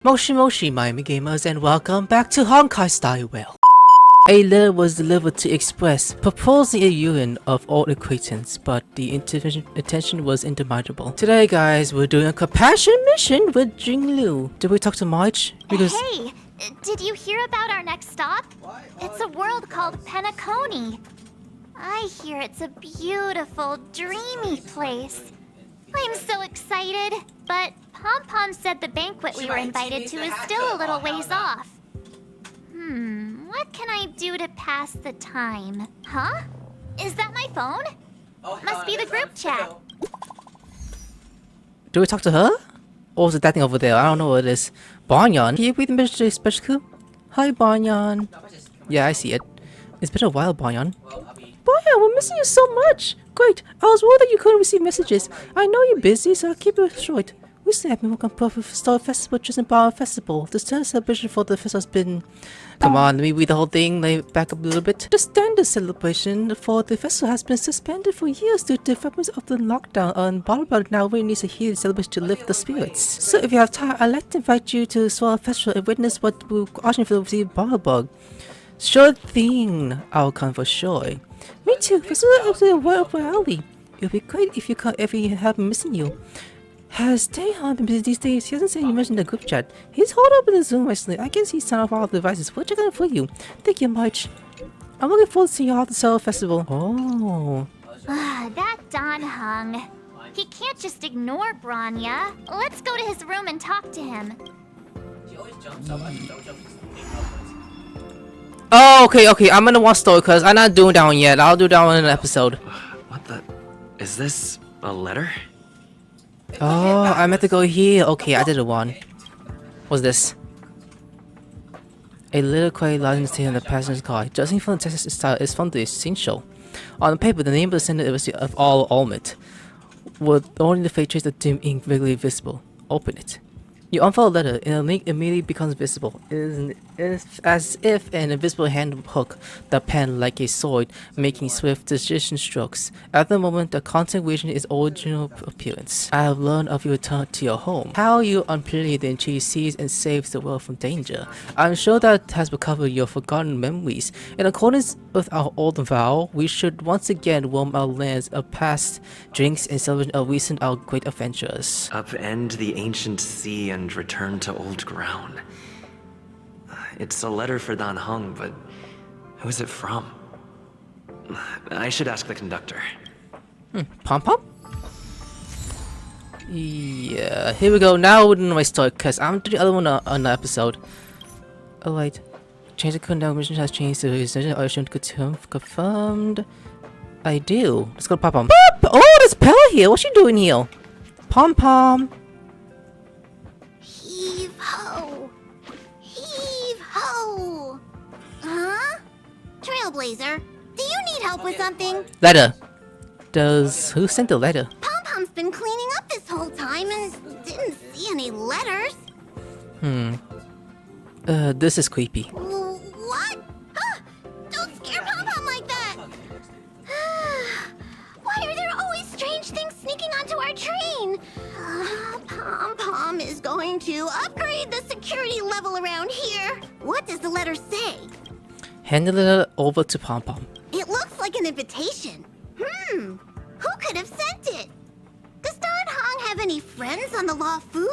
Moshi Moshi, Miami Gamers, and welcome back to Honkai Style Well. A letter was delivered to Express, proposing a union of old acquaintance, but the intention was indestructible. Today, guys, we're doing a compassion mission with Jingliu. Did we talk to March? Because Hey, did you hear about our next stop? It's a world called Penacony. I hear it's a beautiful, dreamy place. I'm so excited, but Pom Pom said the banquet we were invited to is still a little ways off. What can I do to pass the time? Huh? Is that my phone? Must be the group chat. do we talk to her? Or was it that thing over there? I don't know what it is. Banyan, can you read the message to Special Coup? Hi, Banyan. Yeah, I see it. It's been a while, Banyan. Banyan, we're missing you so much. Great. I was worried that you couldn't receive messages. I know you're busy, so I'll keep it short. Recently, I've been working on Perfect Star Festival, Tristan Power Festival. The standard celebration for the festival has been... Come on, let me read the whole thing, let me back up a little bit. The standard celebration for the festival has been suspended for years due to the effects of the lockdown, and Barbara now really needs a healing celebration to lift the spirits. So if you have time, I'd like to invite you to the Swell Festival and witness what we're watching for the Barbara. Sure thing, I'll come for sure. Me too, festival is right up my alley. It would be great if you come every have been missing you. Has Dan Heng been busy these days? He hasn't said you mentioned the group chat. He's holed up in the Zoom recently. I guess he's turned off all the devices. We'll check on it for you. Thank you much. I'm looking forward to seeing you all at the Cell Festival. Oh. That Dan Heng. He can't just ignore Branya. Let's go to his room and talk to him. Oh, okay. I'm gonna watch story because I'm not doing that one yet. I'll do that one in an episode. What the? Is this a letter? Oh, I meant to go here. Okay, I did it one. What's this? A little quiet lodging stay in the passenger's car. Judging from the text style, is from the essential. On the paper, the name of the sender is of all Olmit, with only the fake trace of dim ink vaguely visible. Open it. You unfold a letter, and a link immediately becomes visible. It is as if an invisible hand hook the pen like a sword, making swift decision strokes. At the moment, the content reaching its original appearance. I have learned of your return to your home. How you unpleasantly then she sees and saves the world from danger. I'm sure that has recovered your forgotten memories. In accordance with our old vow, we should once again roam our lands of past drinks and celebrate a recent our great adventures. Upend the ancient sea and return to old ground. It's a letter for Dan Heng, but who is it from? I should ask the conductor. Pom Pom? Yeah, here we go. Now we're doing my story, because I'm doing the other one on the episode. Oh, wait. Change the countdown mission has changed to his I should confirmed. I do. Let's go to Pom Pom. Oh, there's Pella here. What's she doing here? Pom Pom. Heave ho! Heave ho! Huh? Trailblazer, do you need help with something? Letter. Who sent the letter? Pom Pom's been cleaning up this whole time and didn't see any letters. This is creepy. What? Don't scare Pom Pom like that! Why are there always strange things sneaking onto our train? Pom Pom is going to upgrade the security level around here. What does the letter say? Hand the letter over to Pom Pom. It looks like an invitation. Who could have sent it? Does Dan Heng have any friends on the Law Fu?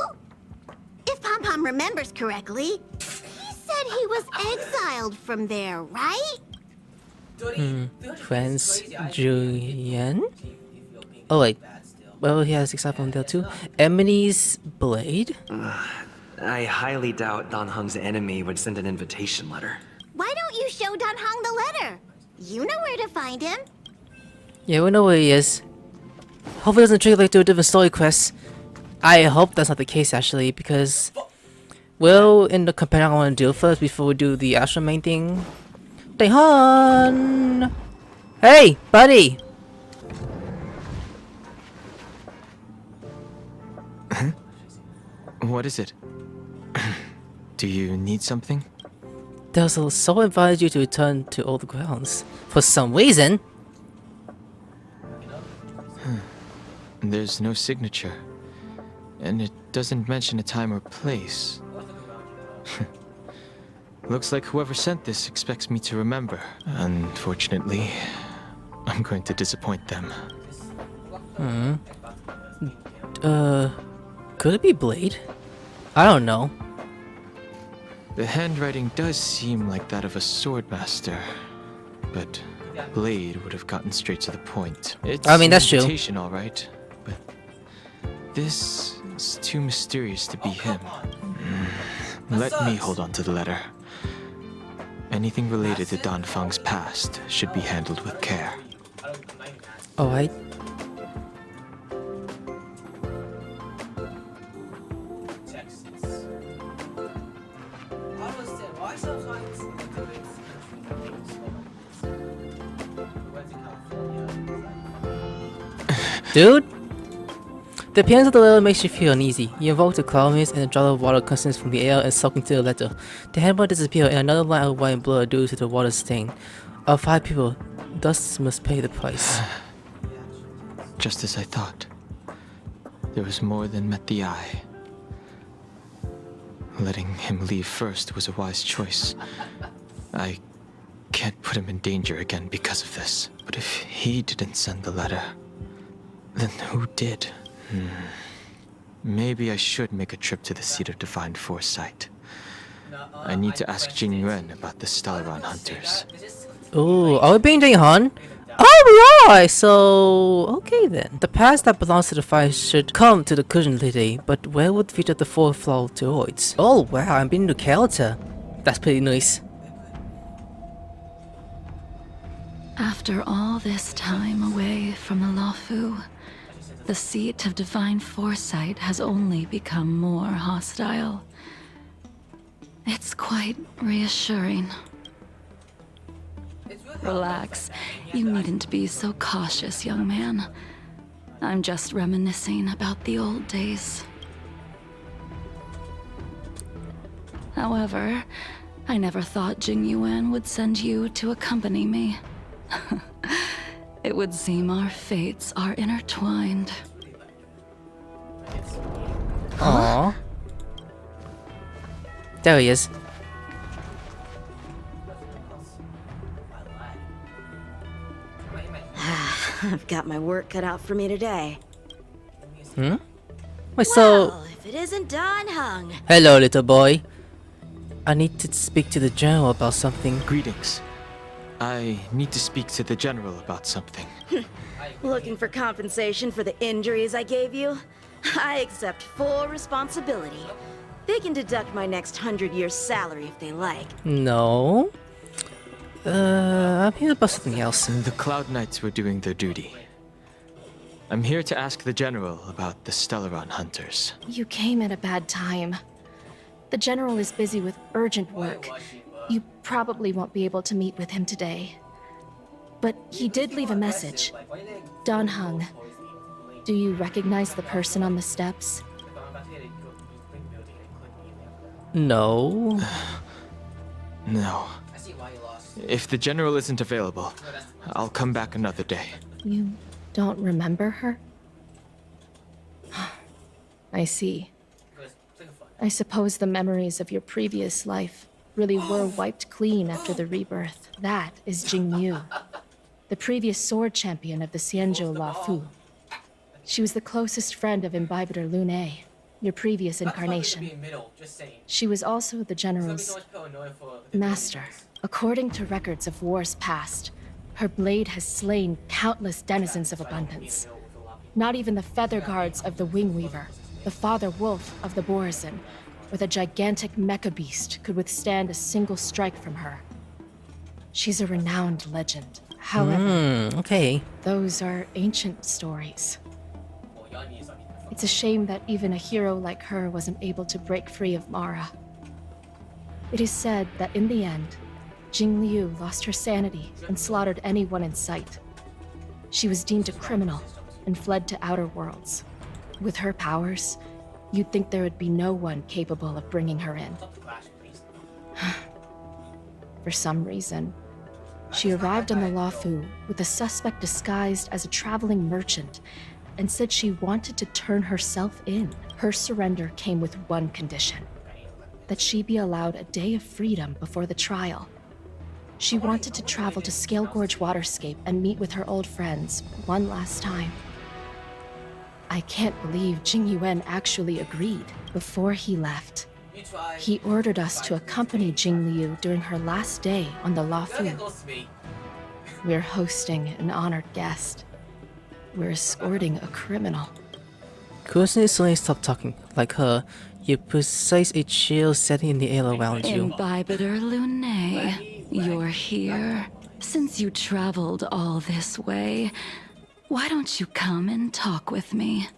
If Pom Pom remembers correctly, he said he was exiled from there, right? Friends, Julian? Oh wait, well he has except from there too. Emily's blade? I highly doubt Dan Heng's enemy would send an invitation letter. Why don't you show Dan Heng the letter? You know where to find him. Yeah, we know where he is. Hopefully it doesn't trigger like to a different story quest. I hope that's not the case actually, because well, in the companion I want to do first before we do the actual main thing. Dan Heng! Hey, buddy! What is it? Do you need something? There's a soul invited you to return to old grounds. For some reason. There's no signature. And it doesn't mention a time or place. Looks like whoever sent this expects me to remember. Unfortunately, I'm going to disappoint them. Could it be Blade? I don't know. The handwriting does seem like that of a swordmaster, but Blade would have gotten straight to the point. It's I mean, that's true. an invitation, all right, but this is too mysterious to be him. Let me hold on to the letter. Anything related to Dan Feng's past should be handled with care. Alright. Dude? The appearance of the letter makes you feel uneasy. You invoke the cloudiness and a drop of water comes from the air and soaks into the letter. The handbook disappears and another line of white blood due to the water stain. Of 5 people, thus must pay the price. Just as I thought. There was more than met the eye. Letting him leave first was a wise choice. I can't put him in danger again because of this. But if he didn't send the letter, then who did? Maybe I should make a trip to the seat of divine foresight. I need to ask Jingliu about the Stellaron hunters. Ooh, are we being Jinghan? Oh, we are! So, okay then. The past that belongs to the fire should come to the cushion today, but where would feature the 4 floor droids? Oh wow, I'm being the character. That's pretty nice. After all this time away from the Luofu, the seat of divine foresight has only become more hostile. It's quite reassuring. Relax. You needn't be so cautious, young man. I'm just reminiscing about the old days. However, I never thought Jingliu would send you to accompany me. It would seem our fates are intertwined. Aww. There he is. I've got my work cut out for me today. Wait, so... Well, if it isn't Dan Heng. Hello, little boy. I need to speak to the general about something. Greetings. I need to speak to the general about something. Looking for compensation for the injuries I gave you? I accept full responsibility. They can deduct my next 100 years' salary if they like. No. I'm here about something else. The Cloud Knights were doing their duty. I'm here to ask the general about the Stellaron hunters. You came at a bad time. The general is busy with urgent work. You probably won't be able to meet with him today. But he did leave a message. Dan Heng. Do you recognize the person on the steps? No. No. If the general isn't available, I'll come back another day. You don't remember her? I see. I suppose the memories of your previous life really were wiped clean after the rebirth. That is Jingliu, the previous sword champion of the Xianzhou Luofu. She was the closest friend of Imbibitor Lune, your previous incarnation. She was also the general's master. According to records of wars past, her blade has slain countless denizens of abundance. Not even the feather guards of the Wing Weaver, the father wolf of the Borazon, or the gigantic mecha beast could withstand a single strike from her. She's a renowned legend. However, Okay. those are ancient stories. It's a shame that even a hero like her wasn't able to break free of Mara. It is said that in the end, Jingliu lost her sanity and slaughtered anyone in sight. She was deemed a criminal and fled to outer worlds. With her powers, you'd think there would be no one capable of bringing her in. For some reason, she arrived on the Luofu with a suspect disguised as a traveling merchant and said she wanted to turn herself in. Her surrender came with one condition. that she be allowed a day of freedom before the trial. She wanted to travel to Scale Gorge Waterscape and meet with her old friends one last time. I can't believe Jingliu actually agreed. Before he left, he ordered us to accompany Jingliu during her last day on the Luofu. We're hosting an honored guest. We're escorting a criminal. Couldn't suddenly stop talking. Like her, you possess a chill setting in the air around you. Imbibitor Lunae, you're here. Since you traveled all this way, why don't you come and talk with me?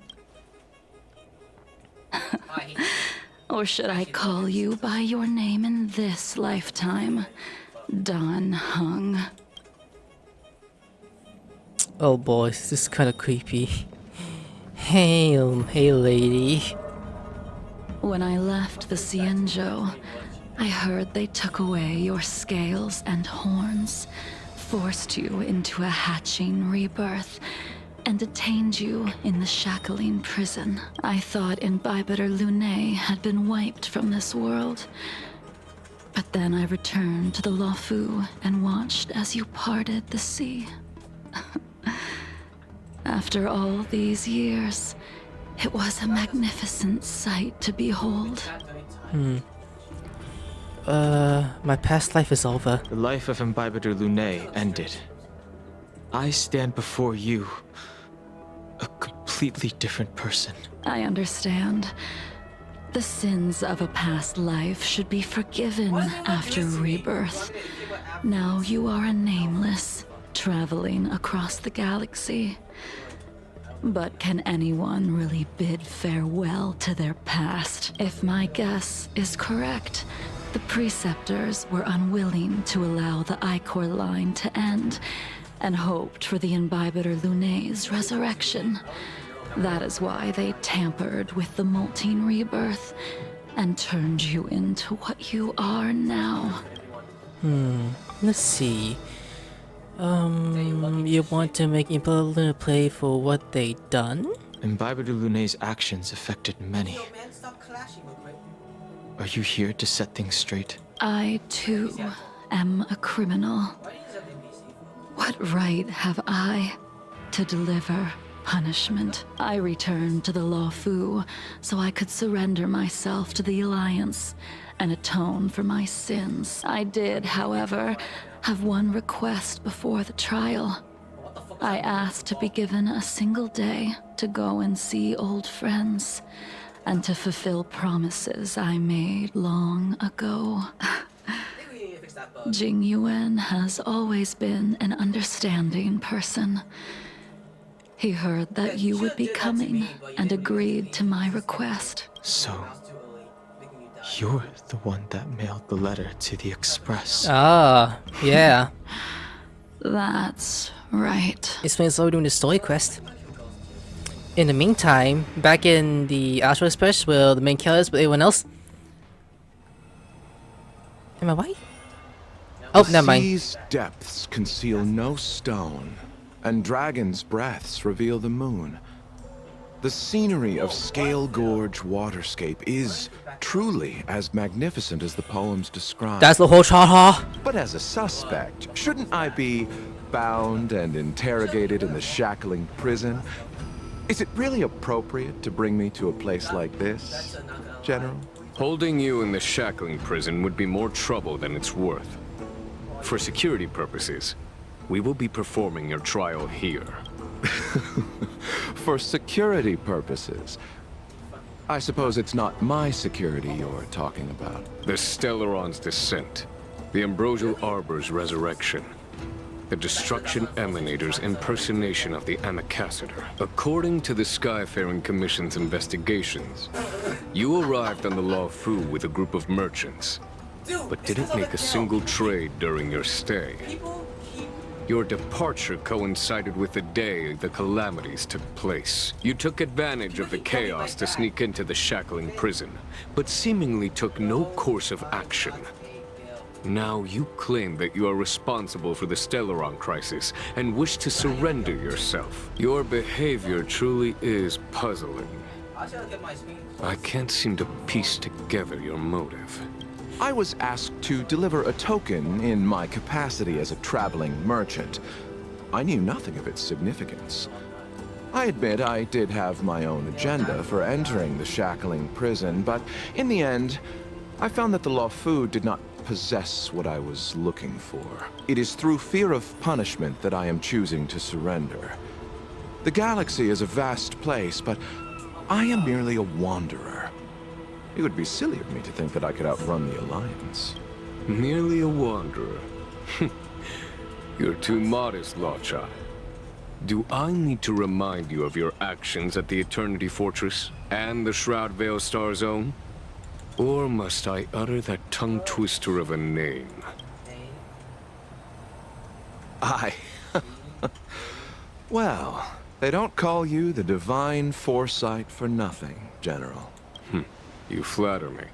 Or should I call you by your name in this lifetime? Dan Heng. Oh boy, this is kind of creepy. Hey lady. When I left the Xianzhou, I heard they took away your scales and horns, forced you into a hatching rebirth, and detained you in the shackling prison. I thought Imbibitor Lunae had been wiped from this world. But then I returned to the Luofu and watched as you parted the sea. After all these years, it was a magnificent sight to behold. My past life is over. The life of Imbibitor Lunae ended. I stand before you, a completely different person. I understand. The sins of a past life should be forgiven after rebirth. Now you are a nameless, traveling across the galaxy. But can anyone really bid farewell to their past? If my guess is correct, the preceptors were unwilling to allow the Ichor line to end, and hoped for the Imbibitor Lunae's resurrection. That is why they tampered with the molting rebirth, and turned you into what you are now. Let's see. You want to make Imbibitor Lunae pay for what they done? Imbibitor Lunae's actions affected many. Are you here to set things straight? I, too, am a criminal. What right have I to deliver punishment? I returned to the Luofu so I could surrender myself to the Alliance and atone for my sins. I did, however, have one request before the trial. I asked to be given a single day to go and see old friends, and to fulfill promises I made long ago. Jingliu has always been an understanding person. He heard that you would be coming and agreed to my request. So, you're the one that mailed the letter to the Express. Ah, yeah. That's right. Explains why we're doing the story quest. In the meantime, back in the Astro Express with the main characters with everyone else. Am I right? Oh, never mind. The sea's depths conceal no stone, and dragons' breaths reveal the moon. The scenery of Scale Gorge Waterscape is truly as magnificent as the poems describe. That's the whole chart. But as a suspect, shouldn't I be bound and interrogated in the shackling prison? Is it really appropriate to bring me to a place like this, General? Holding you in the shackling prison would be more trouble than it's worth. For security purposes, we will be performing your trial here. For security purposes? I suppose it's not my security you're talking about. The Stellaron's descent, the Ambrosial Arbor's resurrection, the Destruction Emanator's impersonation of the Amicassator. According to the Skyfaring Commission's investigations, you arrived on the Luofu with a group of merchants, but didn't make a single trade during your stay. Your departure coincided with the day the calamities took place. You took advantage of the chaos to sneak into the shackling prison, but seemingly took no course of action. Now you claim that you are responsible for the Stellaron crisis and wish to surrender yourself. Your behavior truly is puzzling. I can't seem to piece together your motive. I was asked to deliver a token in my capacity as a traveling merchant. I knew nothing of its significance. I admit I did have my own agenda for entering the shackling prison, but in the end, I found that the Luofu did not possess what I was looking for. It is through fear of punishment that I am choosing to surrender. The galaxy is a vast place, but I am merely a wanderer. It would be silly of me to think that I could outrun the Alliance. Merely a wanderer. You're too modest, Lawchild. Do I need to remind you of your actions at the Eternity Fortress and the Shroud Veil Star Zone? Or must I utter that tongue twister of a name? Well, they don't call you the Divine Foresight for nothing, General. You flatter me.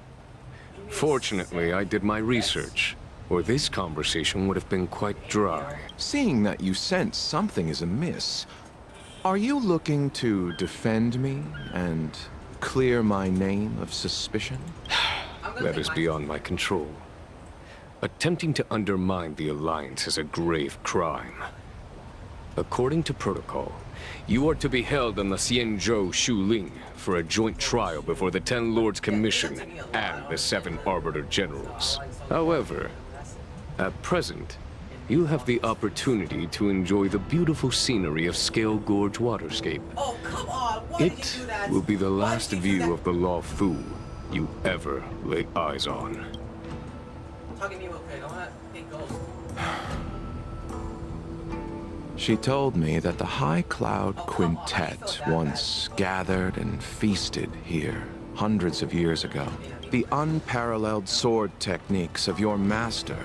Fortunately, I did my research, or this conversation would have been quite dry. Seeing that you sense something is amiss, are you looking to defend me and clear my name of suspicion? That is beyond my control. Attempting to undermine the Alliance is a grave crime. According to protocol, you are to be held on the Xianzhou Shuling for a joint trial before the 10 Lords Commission and the 7 Arbiter Generals. However, at present, you have the opportunity to enjoy the beautiful scenery of Scale Gorge Waterscape. Oh, come on! It will be the last view of the Luofu you ever lay eyes on. Talking to me real quick, I wanna get ghost. She told me that the High Cloud Quintet once gathered and feasted here hundreds of years ago. The unparalleled sword techniques of your master,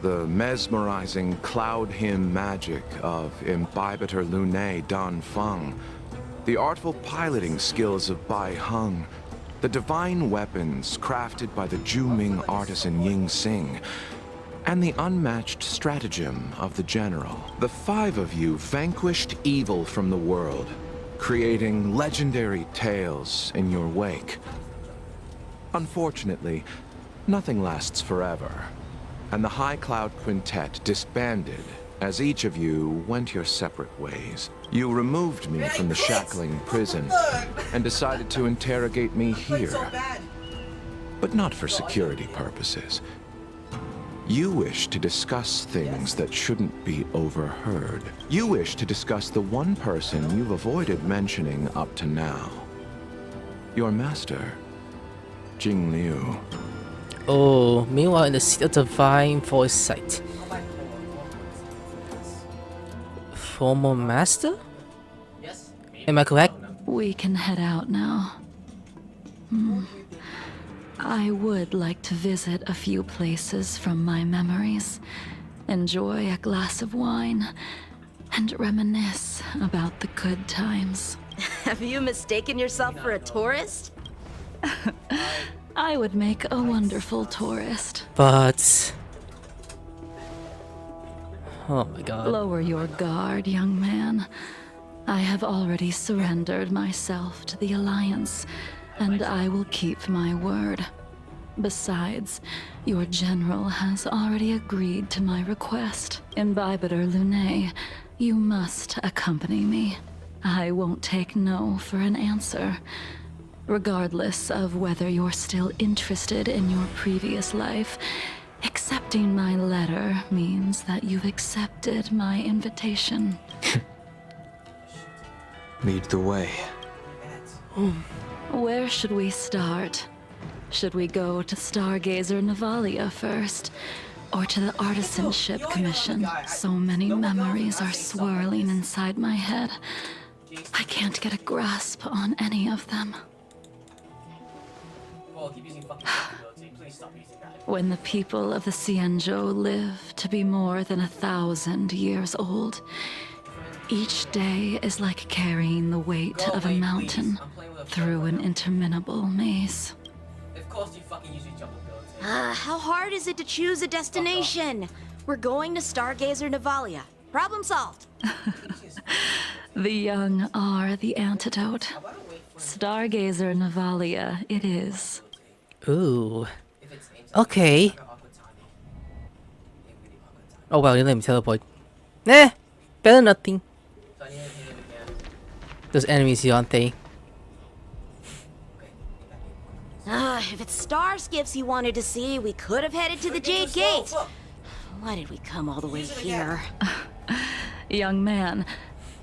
the mesmerizing cloud hymn magic of Imbibitor Lunae Dan Feng, the artful piloting skills of Bai Heng, the divine weapons crafted by the Juming artisan Ying Xing, and the unmatched stratagem of the General. The 5 of you vanquished evil from the world, creating legendary tales in your wake. Unfortunately, nothing lasts forever, and the High Cloud Quintet disbanded as each of you went your separate ways. You removed me from the shackling prison and decided to interrogate me here, but not for security purposes. You wish to discuss things that shouldn't be overheard. You wish to discuss the one person you've avoided mentioning up to now. Your master, Jingliu. Oh, meanwhile in the Seat of Divine Foresight. Former master? Am I correct? We can head out now. I would like to visit a few places from my memories, enjoy a glass of wine, and reminisce about the good times. Have you mistaken yourself for a tourist? I would make a wonderful tourist. But... oh my god. Lower your guard, young man. I have already surrendered myself to the Alliance, and I will keep my word. Besides, your general has already agreed to my request. Imbibitor Lunae, you must accompany me. I won't take no for an answer. Regardless of whether you're still interested in your previous life, accepting my letter means that you've accepted my invitation. Lead the way. Where should we start? Should we go to Stargazer Navalia first? Or to the Artisanship Commission? So many memories are swirling inside my head. I can't get a grasp on any of them. When the people of the Xianzhou live to be more than 1,000 years old, each day is like carrying the weight of a mountain through an interminable maze. How hard is it to choose a destination? We're going to Stargazer Navalia. Problem solved. The young are the antidote. Stargazer Navalia it is. Ooh. Okay. Oh well, you let me teleport. Nah, better nothing. Those enemies here, aren't they? If it's star skiffs you wanted to see, we could have headed to the Jade Gate. Why did we come all the way here? Young man,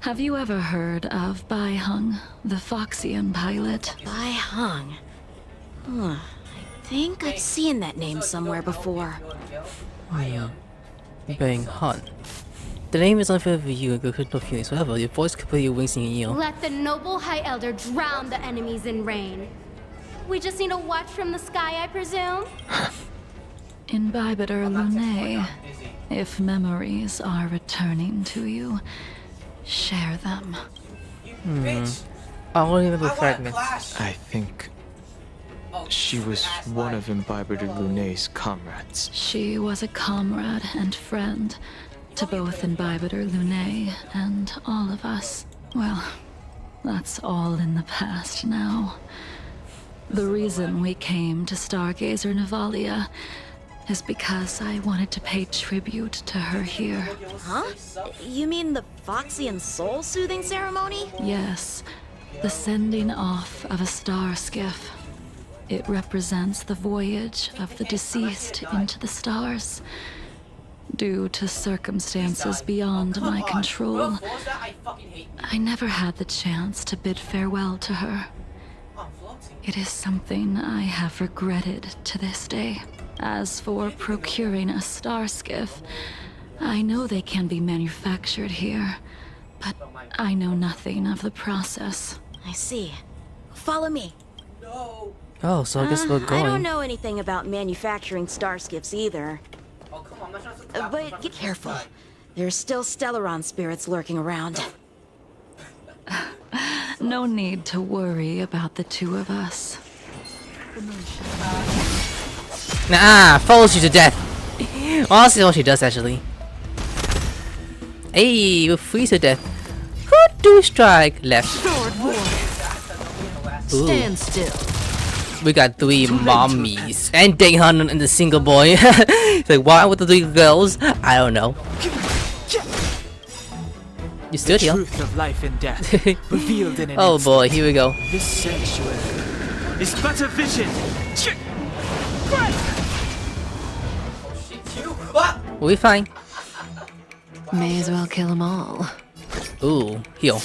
have you ever heard of Bai Heng, the Foxian pilot? Bai Heng. I think I've seen that name somewhere before. Bang Hun. The name is unfair for you and good no feelings. However, your voice completely wings in your ear. Let the noble High Elder drown the enemies in rain. We just need a watch from the sky, I presume? Imbibiter Lunae, if memories are returning to you, share them. I only remember fragments. I think she was one of Imbibiter Lunae's comrades. She was a comrade and friend to both Imbibiter Lunae and all of us. Well, that's all in the past now. The reason we came to Stargazer Navalia is because I wanted to pay tribute to her here. Huh? You mean the Foxian soul-soothing ceremony? Yes, the sending off of a star skiff. It represents the voyage of the deceased into the stars. Due to circumstances beyond my control, I never had the chance to bid farewell to her. It is something I have regretted to this day. As for procuring a star skiff, I know they can be manufactured here, but I know nothing of the process. I see. Follow me. Oh, so I guess we're going. I don't know anything about manufacturing star skiffs either. But get careful. There's still Stellaron spirits lurking around. No need to worry about the two of us. Nah, follows you to death. Honestly, what she does actually. Hey, we freeze to death. Who do we strike? Left. Ooh. Stand still. We got 3 mommies and Dan Heng and the single boy. It's like, why with the 3 girls? I don't know. You stood here. Truth of life and death revealed in an Oh instant. boy, here we go. This sanctuary is but a vision. We'll be fine. May as well kill them all. Ooh, heal.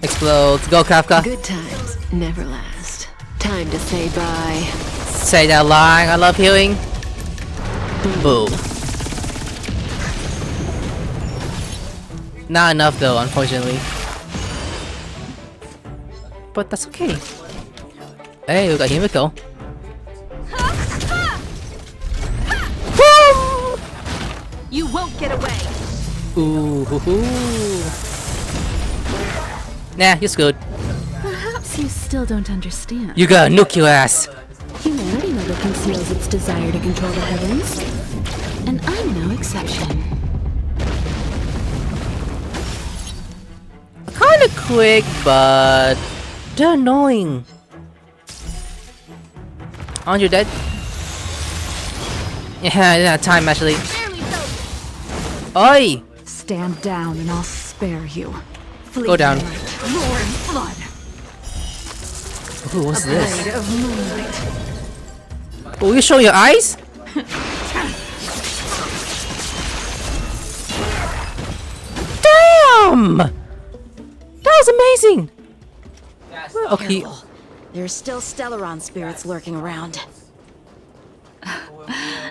Explodes. Go, Kafka. Good times never last. Time to say bye. Say that line. I love healing. Boom. Not enough though, unfortunately. But that's okay. Hey, we got Himiko. You won't get away. Ooh, hoo, hoo. Nah, you're screwed. Perhaps you still don't understand. You gotta nuke your ass. Humanity never conceals its desire to control the heavens. And I'm no exception. Kinda quick, but they're annoying. Aren't you dead? Yeah, I didn't have time actually. Oi! Stand down and I'll spare you. Go down. Roaring flood. Ooh, what's this? Blade of moonlight. Oh, you show your eyes? Damn! That was amazing! Okay. Careful. There's still Stellaron spirits lurking around.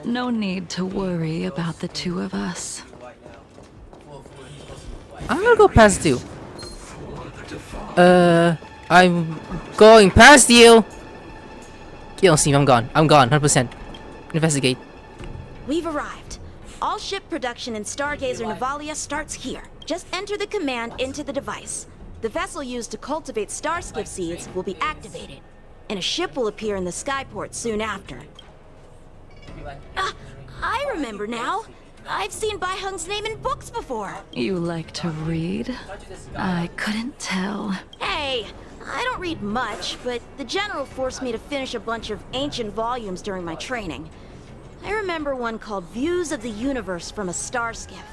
No need to worry about the two of us. I'm gonna go past you. I'm going past you! You don't see me, I'm gone. I'm gone, 100%. Investigate. We've arrived. All ship production in Stargazer Navalia starts here. Just enter the command into the device. The vessel used to cultivate starskiff seeds will be activated, and a ship will appear in the skyport soon after. I remember now. I've seen Bai Heng's name in books before. You like to read? I couldn't tell. Hey, I don't read much, but the general forced me to finish a bunch of ancient volumes during my training. I remember one called Views of the Universe from a Star Skiff.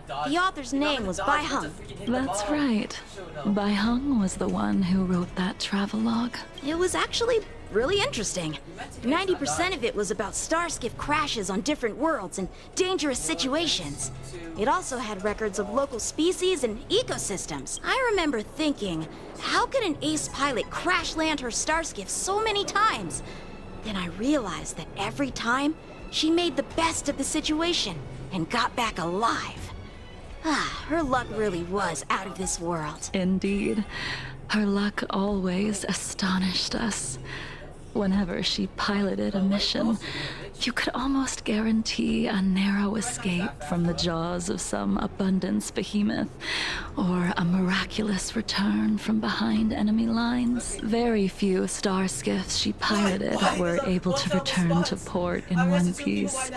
The author's name was Bai Heng. That's right. Bai Heng was the one who wrote that travelogue. It was actually really interesting. 90% of it was about star skiff crashes on different worlds and dangerous situations. It also had records of local species and ecosystems. I remember thinking, how could an ace pilot crash land her star skiff so many times? Then I realized that every time, she made the best of the situation and got back alive. Her luck really was out of this world. Indeed. Her luck always astonished us. Whenever she piloted a mission, you could almost guarantee a narrow escape from the jaws of some abundance behemoth, or a miraculous return from behind enemy lines. Very few star skiffs she piloted were able to return to port in one piece.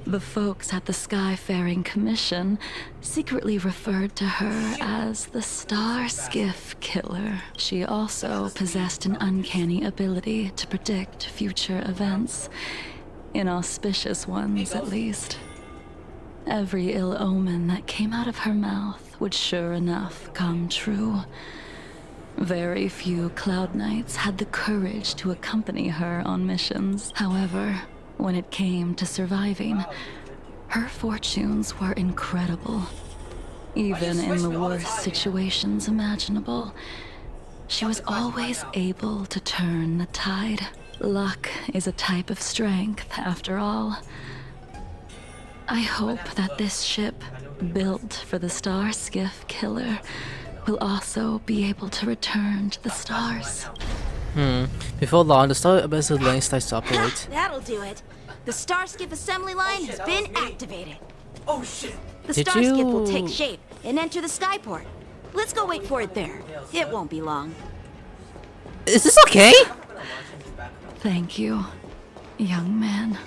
The folks at the Skyfaring Commission secretly referred to her as the Star Skiff Killer. She also possessed an uncanny ability to predict future events, inauspicious ones at least. Every ill omen that came out of her mouth would sure enough come true. Very few Cloud Knights had the courage to accompany her on missions. However, when it came to surviving, her fortunes were incredible. Even in the worst situations imaginable, she was always able to turn the tide. Luck is a type of strength, after all. I hope that this ship, built for the Star Skiff Killer, will also be able to return to the stars. Before long, the Star Vessel Lane starts to operate. That'll do it. The Star Skiff assembly line has been activated. Oh shit! The Did Star Skiff will you- take shape and enter the skyport. Let's go wait for it there. It won't be long. Is this okay? Thank you, young man.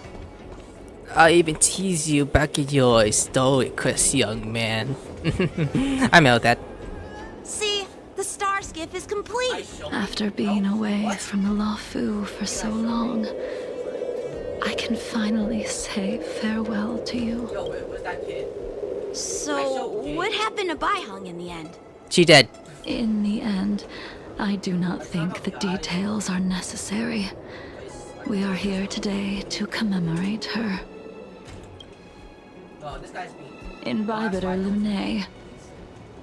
I even tease you back in your stoic quest, young man. I know that. See, the Star Skiff is complete. After being away from the Luofu for so long, I can finally say farewell to you. So, what happened to Bai Heng in the end? She dead. In the end, I do not think the details are necessary. We are here today to commemorate her. In Bibiter Lunae,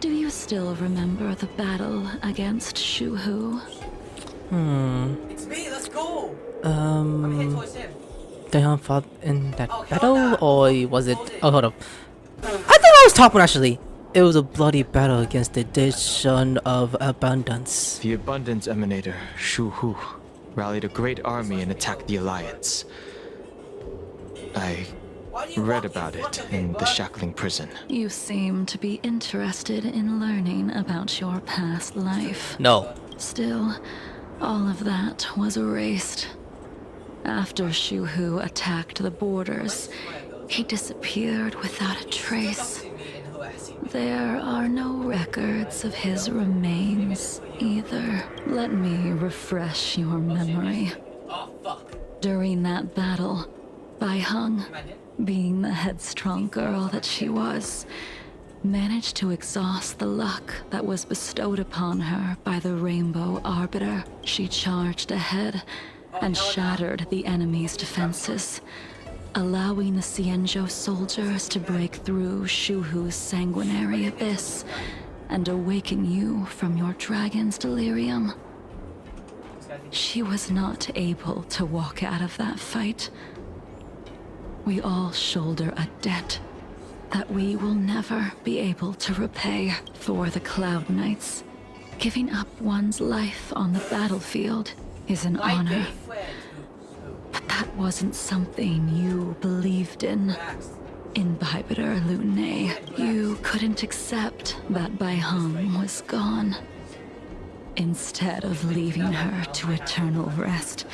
do you still remember the battle against Shuhu? It's me. Let's go. Dan Heng fought in that battle, or was it? Oh, hold up. I think I was top one actually. It was a bloody battle against the Edition of Abundance. The Abundance Emanator, Shu Hu, rallied a great army and attacked the Alliance. I read about it in the Shackling prison. You seem to be interested in learning about your past life. No. Still, all of that was erased. After Shuhu attacked the borders, he disappeared without a trace. There are no records of his remains either. Let me refresh your memory. During that battle, Bai Heng, being the headstrong girl that she was, managed to exhaust the luck that was bestowed upon her by the Rainbow Arbiter. She charged ahead and shattered the enemy's defenses, allowing the Xianzhou soldiers to break through Shuhu's sanguinary abyss and awaken you from your dragon's delirium. She was not able to walk out of that fight. We all shoulder a debt that we will never be able to repay. For the Cloud Knights, giving up one's life on the battlefield is an honor. But that wasn't something you believed in. In Bibiter Lunae, you couldn't accept that Bai Heng was gone. Instead of leaving her to eternal rest,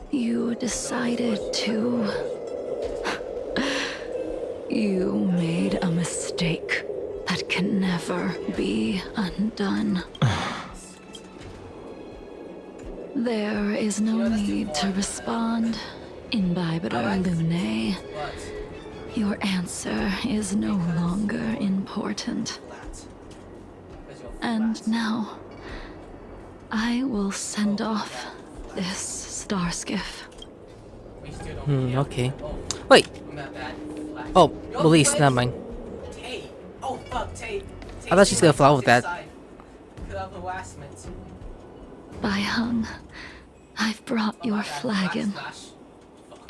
you decided to... You made a mistake that can never be undone. There is no need to respond, Imbibiter Lunae. Your answer is no longer important. And now, I will send off this star skiff. Okay. Wait. Oh, release, never mind. I thought she's gonna fly with that. By Hung, I've brought your flagon.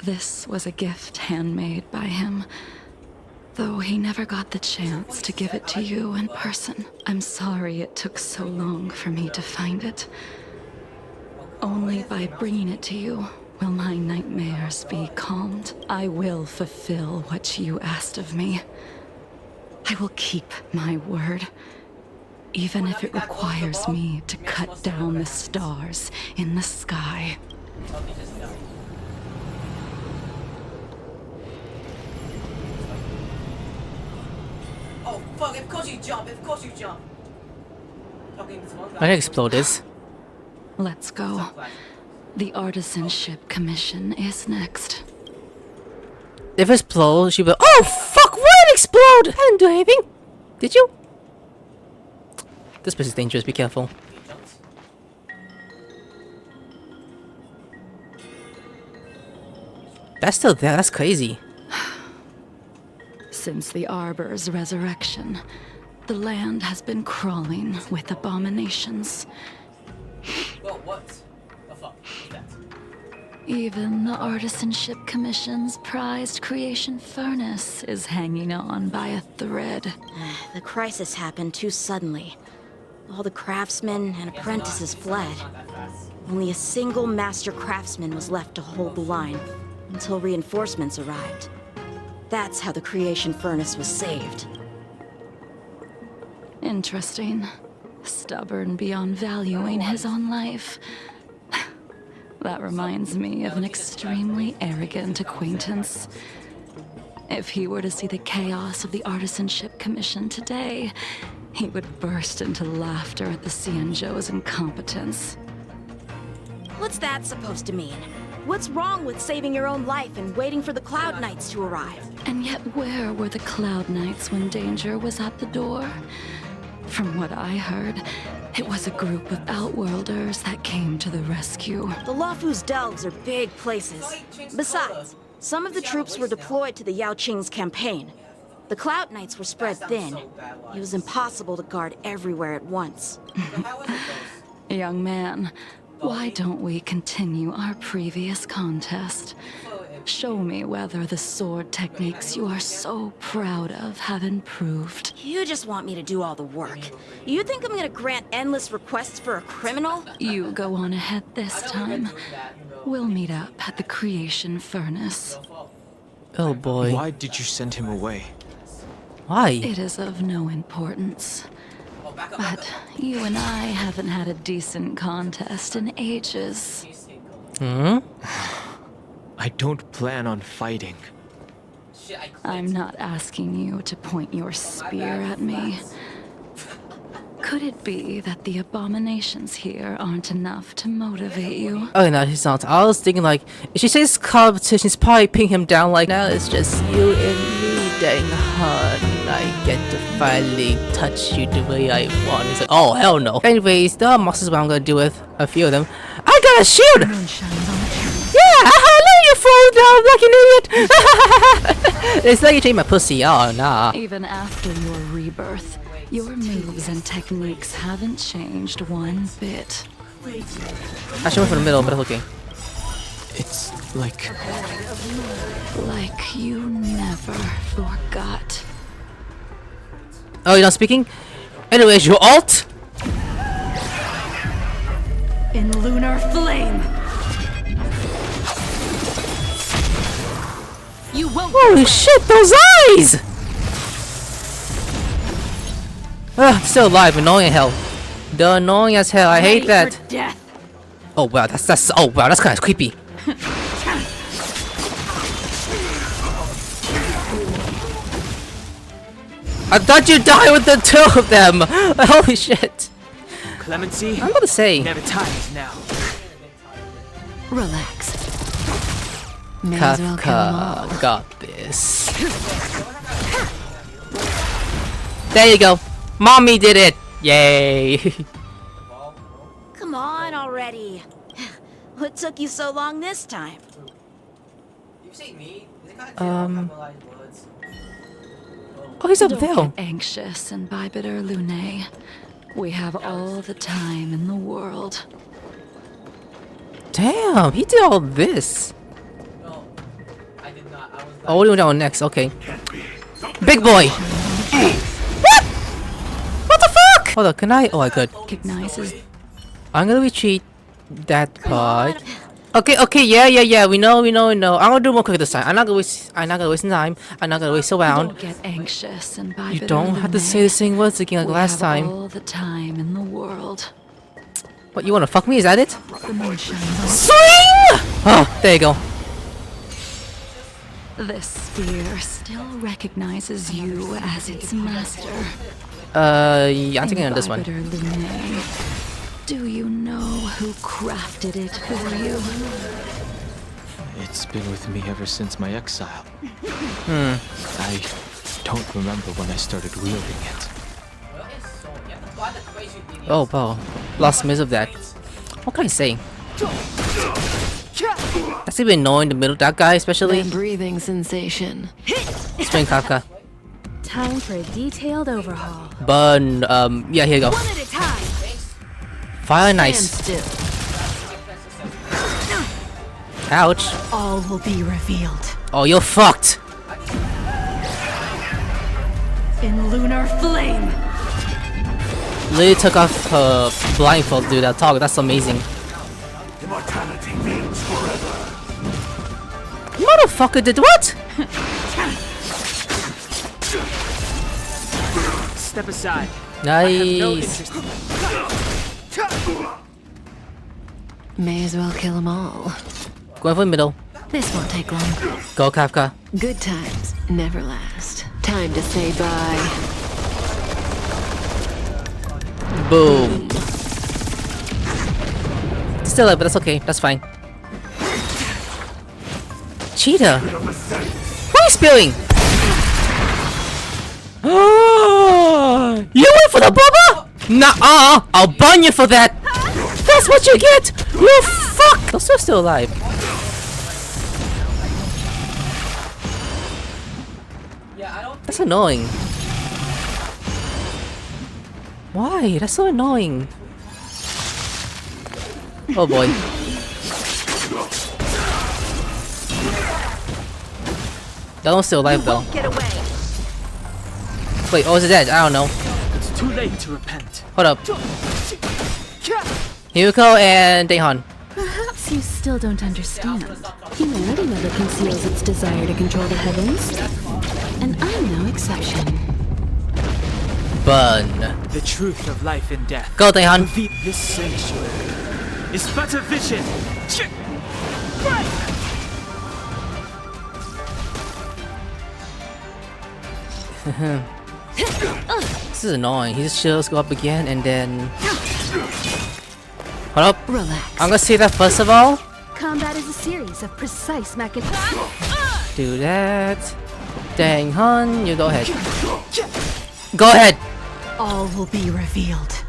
This was a gift handmade by him, though he never got the chance to give it to you in person. I'm sorry it took so long for me to find it. Only by bringing it to you will my nightmares be calmed. I will fulfill what you asked of me. I will keep my word, even if it requires me to cut down the stars in the sky. Oh fuck, of course you jump, I exploded. Let's go. The Artisanship Commission is next. If it explodes, she will. Oh fuck! Why did it explode? I didn't do anything. Did you? This place is dangerous. Be careful. That's still there. That's crazy. Since the Arbor's resurrection, the land has been crawling with abominations. Well, what the fuck is that? Even the Artisanship Commission's prized creation furnace is hanging on by a thread. The crisis happened too suddenly. All the craftsmen and apprentices fled. Only a single master craftsman was left to hold the line until reinforcements arrived. That's how the creation furnace was saved. Interesting. Stubborn beyond valuing his own life. That reminds me of an extremely arrogant acquaintance. If he were to see the chaos of the Artisanship Commission today, he would burst into laughter at the Xianzhou's incompetence. What's that supposed to mean? What's wrong with saving your own life and waiting for the Cloud Knights to arrive? And yet where were the Cloud Knights when danger was at the door? From what I heard, it was a group of Outworlders that came to the rescue. The Luofu's delves are big places. Besides, some of the troops were deployed to the Yao Qing's campaign. The Cloud Knights were spread thin. It was impossible to guard everywhere at once. Young man, why don't we continue our previous contest? Show me whether the sword techniques you are so proud of have improved. You just want me to do all the work. You think I'm gonna grant endless requests for a criminal? You go on ahead this time. We'll meet up at the creation furnace. Oh boy. Why did you send him away? Why? It is of no importance. But you and I haven't had a decent contest in ages. Hmm? I don't plan on fighting. I'm not asking you to point your spear at me. Could it be that the abominations here aren't enough to motivate you? Oh no, he's not. I was thinking like, if she says competition's probably pin him down like now it's just you and me, dang hun. I get to finally touch you the way I want. He's like, oh hell no. Anyways, the monsters what I'm gonna do with a few of them. I got a shield! Yeah, you fall down like an idiot! It's like you take my pussy, oh nah. Even after your rebirth, your moves and techniques haven't changed one bit. I should went for the middle, but it's okay. It's like... Like you never forgot. Oh, you're not speaking? Anyways, your alt? In lunar flame! You won't. Holy shit, those eyes! Ugh, still alive, annoying as hell. The annoying as hell, I hate that. Oh wow, that's oh wow, that's kinda creepy. I thought you'd die with the two of them! Holy shit. Clemency? I'm about to say. Never times now. Relax. May as well kill 'em all. Kafka got this. There you go. Mommy did it. Yay. Come on already. What took you so long this time? You say me? Is it kind of capitalized words? Oh, he's up Don't there. get anxious and Bibiter Lune. We have all the time in the world. Damn, he did all this. No, I did not. I was. Oh, what are we doing next? Okay. Big boy. What? What the fuck? Hold on, can I? Oh, I could. Recognizes I'm gonna retreat that part. Okay, yeah. We know. I'm gonna do more quick this time. I'm not gonna waste time. I'm not gonna waste around. Don't get anxious and Bibiter You don't have to say the same words again like last time. all the time in the world. What, you wanna fuck me? Is that it? The moon shines on Swing! Oh, there you go. this spear still recognizes you as its master. Yeah, I'm taking on this one. Bibiter Lune, do you know who crafted it for you? It's been with me ever since my exile. I don't remember when I started wielding it. Oh, wow. Lost miss of that. What can I say? That's even annoying, the middle, that guy especially. That breathing sensation. Spring Kafka. Time for a detailed overhaul. Burn, yeah, here you go. One at a time. Fire Stand nice. still. Ouch. All will be revealed. Oh, you're fucked. In lunar flame. Lily took off her blindfold, dude. That talk, that's amazing. Immortality means forever. Motherfucker did what? Step aside. Nice. May as well kill 'em all. Going for the middle. This won't take long. Go, Kafka. Good times never last. Time to say bye. Boom. Still up, but that's okay. That's fine. Cheetah. What are you spewing? You went for the bubba? Nah, I'll burn you for that. That's what you get. You fuck. Those two are still alive. That's annoying. Why? That's so annoying. Oh boy. That one's still alive though. Get away. Wait, oh, is it dead? I don't know. It's too late to repent. Hold up. Himiko and Daehan. Perhaps you still don't understand. Humanity never conceals its desire to control the heavens. And I'm no exception. Burn. The truth of life and death. Go, Daehan. This sanctuary is but a vision. This is annoying. He just chills, go up again, and then... Hold up. Relax. I'm gonna see that first of all. Combat is a series of precise mechanisms. Do that. Daehan, you go ahead. Go ahead. All will be revealed.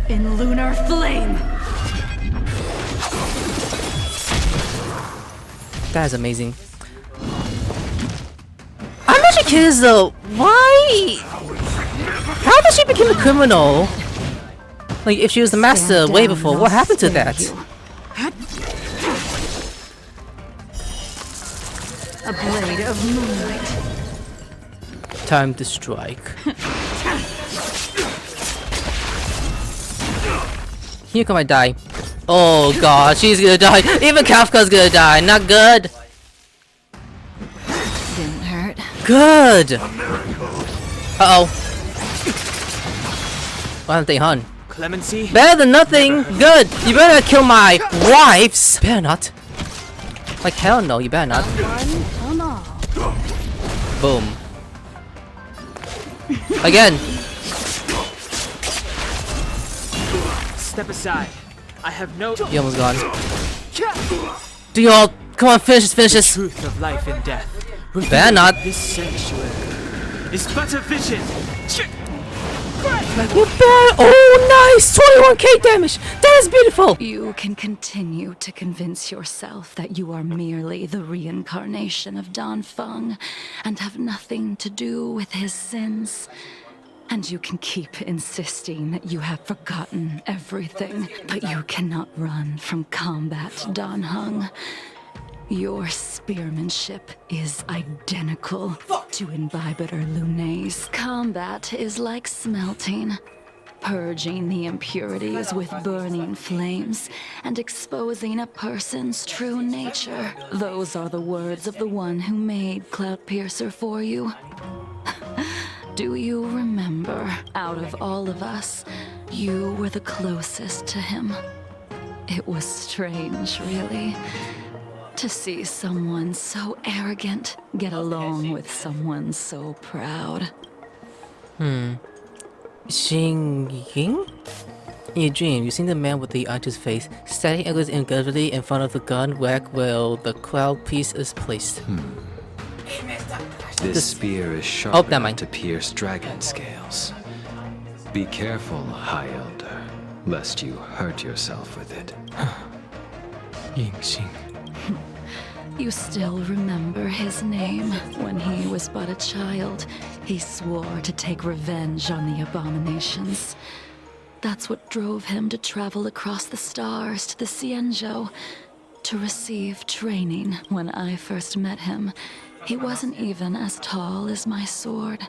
In lunar flame. That is amazing. I'm actually curious though. Why? How did she become a criminal? Like, if she was the master Stand way down before, and what I'll happened to spare that? you. A blade of moonlight. Time to strike. Here come I die. Oh god, she's gonna die. Even Kafka's gonna die. Not good. Didn't hurt. Good. Uh-oh. What happened to Daehan? Clemency. Better than nothing. Good. You better kill my wives. Better not. Like hell no, you better not. Come on. Boom. Again. Step aside. I have no He almost gone. Do y'all come on, finish this. truth of life and death. Better not. This sanctuary is but a vision. You better. Oh, nice! 21k damage. That is beautiful. You can continue to convince yourself that you are merely the reincarnation of Dan Feng and have nothing to do with his sins. And you can keep insisting that you have forgotten everything, but you cannot run from combat, Dan Heng. Your spearmanship is identical to Imbibitor Lunay's. Combat is like smelting, purging the impurities with burning flames and exposing a person's true nature. Those are the words of the one who made Cloudpiercer for you. Do you remember, out of all of us, you were the closest to him? It was strange, really, to see someone so arrogant get along with someone so proud. Jingliu? In your dream, you see the man with the artist's face standing angrily in front of the gun rack where the cloud piece is placed. This spear is sharp never enough mind. to pierce dragon scales. Be careful, High Elder, lest you hurt yourself with it. Yingxing. You still remember his name. When he was but a child, he swore to take revenge on the abominations. That's what drove him to travel across the stars to the Xianzhou to receive training. When I first met him, he wasn't even as tall as my sword.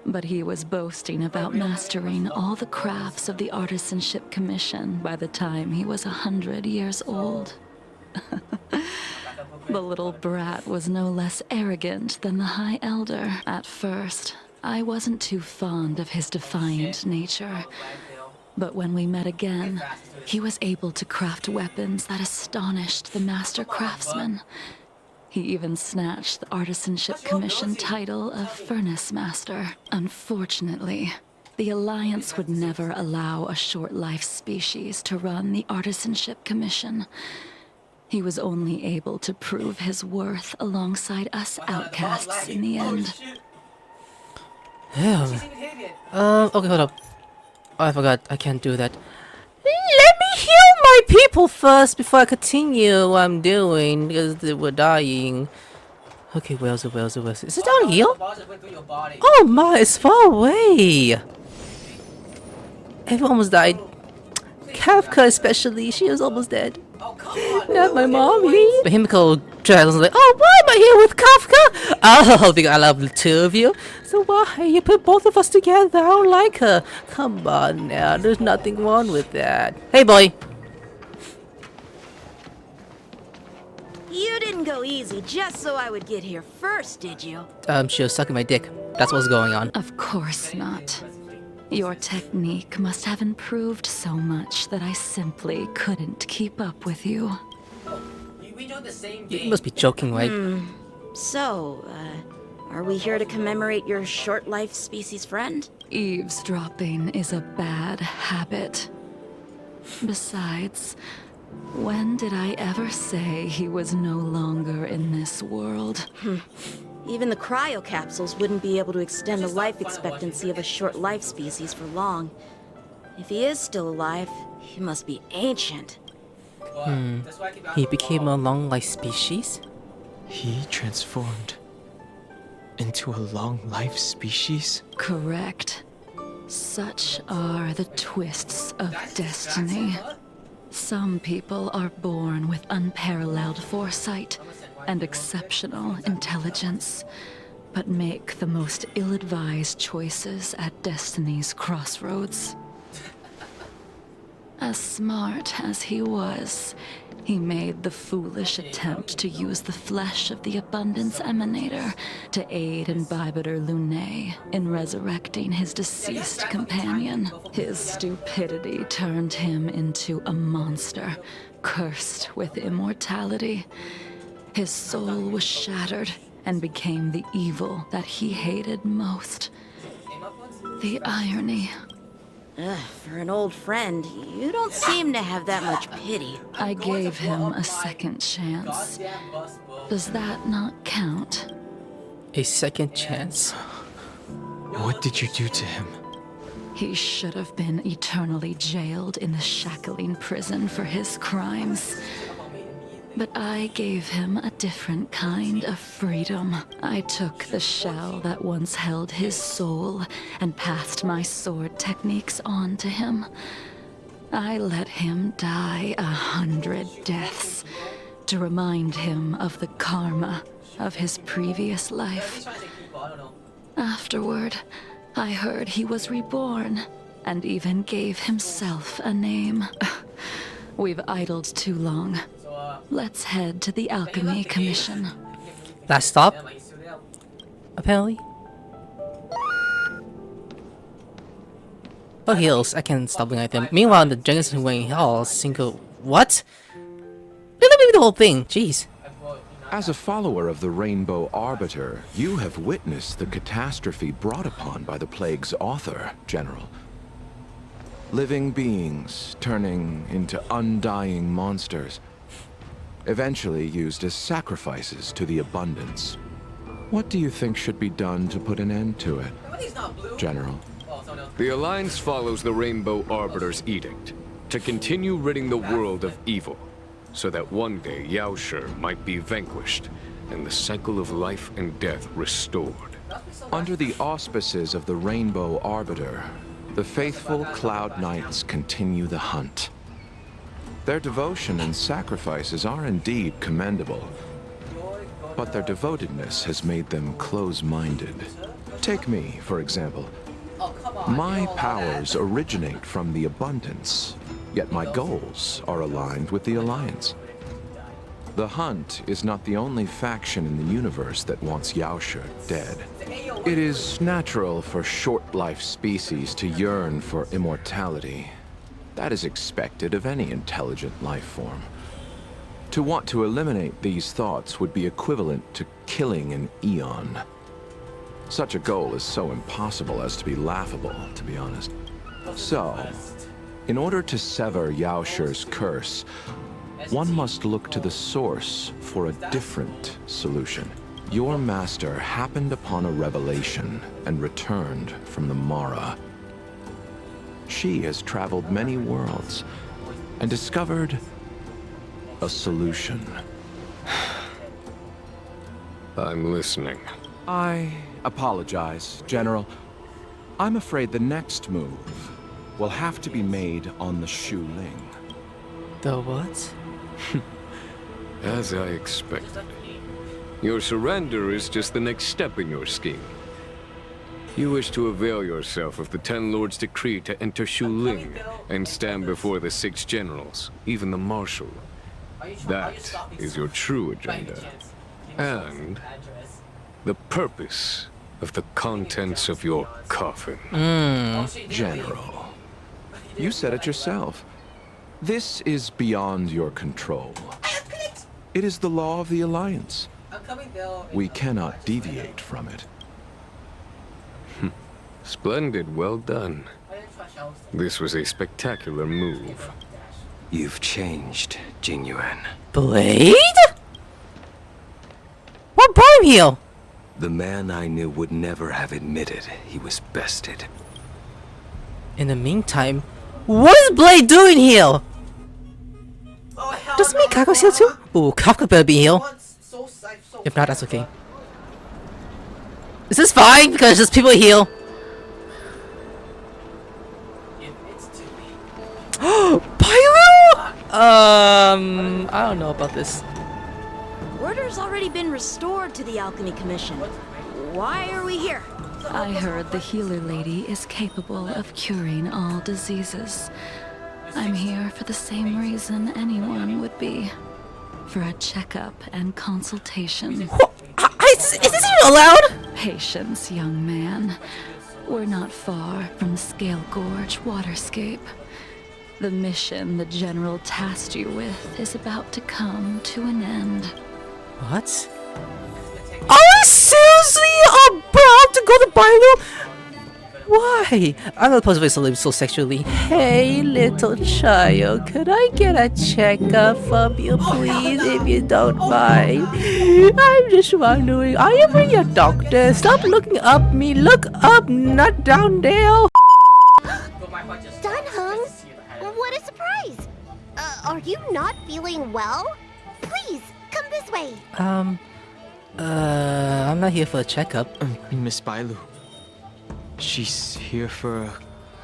But he was boasting about mastering all the crafts of the Artisanship Commission by the time he was 100 years old. The little brat was no less arrogant than the High Elder. At first, I wasn't too fond of his defiant nature. But when we met again, he was able to craft weapons that astonished the master craftsmen. He even snatched the Artisanship Commission title of Furnace Master. Unfortunately, the Alliance would never allow a short-life species to run the Artisanship Commission. He was only able to prove his worth alongside us outcasts in the end. Damn. Okay, hold up. Oh, I forgot. I can't do that. Let me heal my people first before I continue what I'm doing, because they were dying. Okay, where's it? Is it down here? Oh my, it's far away. Everyone almost died. Kafka especially, she was almost dead. Not my mommy. But Himiko Dragon's like, oh, why am I here with Kafka? Oh, because I love the two of you. So why you put both of us together? I don't like her. Come on now, there's nothing wrong with that. Hey, boy. You didn't go easy just so I would get here first, did you? She was sucking my dick. That's what's going on. Of course not. Your technique must have improved so much that I simply couldn't keep up with you. We do the same You game. must be joking, right? So, are we here to commemorate your short-life species friend? Eavesdropping is a bad habit. Besides, when did I ever say he was no longer in this world? Even the cryocapsules wouldn't be able to extend the life expectancy of a short-life species for long. If he is still alive, he must be ancient. He became a long-life species? He transformed into a long-life species? Correct. Such are the twists of destiny. Some people are born with unparalleled foresight and exceptional intelligence, but make the most ill-advised choices at destiny's crossroads. As smart as he was, he made the foolish attempt to use the flesh of the Abundance Emanator to aid Imbibitor Lunay in resurrecting his deceased companion. His stupidity turned him into a monster, cursed with immortality. His soul was shattered and became the evil that he hated most. The irony. For an old friend, you don't seem to have that much pity. I gave him a second chance. Does that not count? A second chance. What did you do to him? He should have been eternally jailed in the shackling prison for his crimes. But I gave him a different kind of freedom. I took the shell that once held his soul and passed my sword techniques on to him. I let him die 100 deaths to remind him of the karma of his previous life. Afterward, I heard he was reborn and even gave himself a name. We've idled too long. Let's head to the Alchemy Commission. Last stop? Apparently. Oh, heals. I can stop looking at them. Meanwhile, the Jenkins and Wayne Hall single. What? Let me read the whole thing. Jeez. As a follower of the Rainbow Arbiter, you have witnessed the catastrophe brought upon by the plague's author, General. Living beings turning into undying monsters, eventually used as sacrifices to the abundance. What do you think should be done to put an end to it, General? The Alliance follows the Rainbow Arbiter's edict to continue ridding the world of evil, so that one day Yaoshi might be vanquished and the cycle of life and death restored. Under the auspices of the Rainbow Arbiter, the faithful Cloud Knights continue the hunt. Their devotion and sacrifices are indeed commendable, but their devotedness has made them close-minded. Take me, for example. My powers originate from the abundance, yet my goals are aligned with the Alliance. The Hunt is not the only faction in the universe that wants Yaoshi dead. It is natural for short-life species to yearn for immortality. That is expected of any intelligent life form. To want to eliminate these thoughts would be equivalent to killing an eon. Such a goal is so impossible as to be laughable, to be honest. So, in order to sever Yaoshi's curse, one must look to the source for a different solution. Your master happened upon a revelation and returned from the Mara. She has traveled many worlds and discovered a solution. I'm listening. I apologize, General. I'm afraid the next move will have to be made on the Shu Ling. The what? As I expected. Your surrender is just the next step in your scheme. You wish to avail yourself of the Ten Lords' decree to enter Shu Ling and stand before the 6 generals, even the Marshal. That is your true agenda. And the purpose of the contents of your coffin. General, you said it yourself. This is beyond your control. It is the law of the Alliance. We cannot deviate from it. Splendid, well done. This was a spectacular move. You've changed, Jingliu. Blade? What brought him here? The man I knew would never have admitted he was bested. In the meantime, what is Blade doing here? Does it mean Kako's here too? Ooh, Kafka better be here. If not, that's okay. Is this fine? Because just people here. Pyro! I don't know about this. Order's already been restored to the Alchemy Commission. Why are we here? I heard the healer lady is capable of curing all diseases. I'm here for the same reason anyone would be. For a checkup and consultation. Is this even allowed? Patience, young man. We're not far from Scale Gorge waterscape. The mission the General tasked you with is about to come to an end. What? Are we seriously about to go to Pyro? Why? I'm not supposed to live so sexually. Hey, little child, could I get a checkup from you, please, if you don't mind? I'm just wondering, are you really a doctor? Stop looking up me. Look up, not down there. Dan Heng? What a surprise! Are you not feeling well? Please, come this way. I'm not here for a checkup. Miss Bailu. She's here for a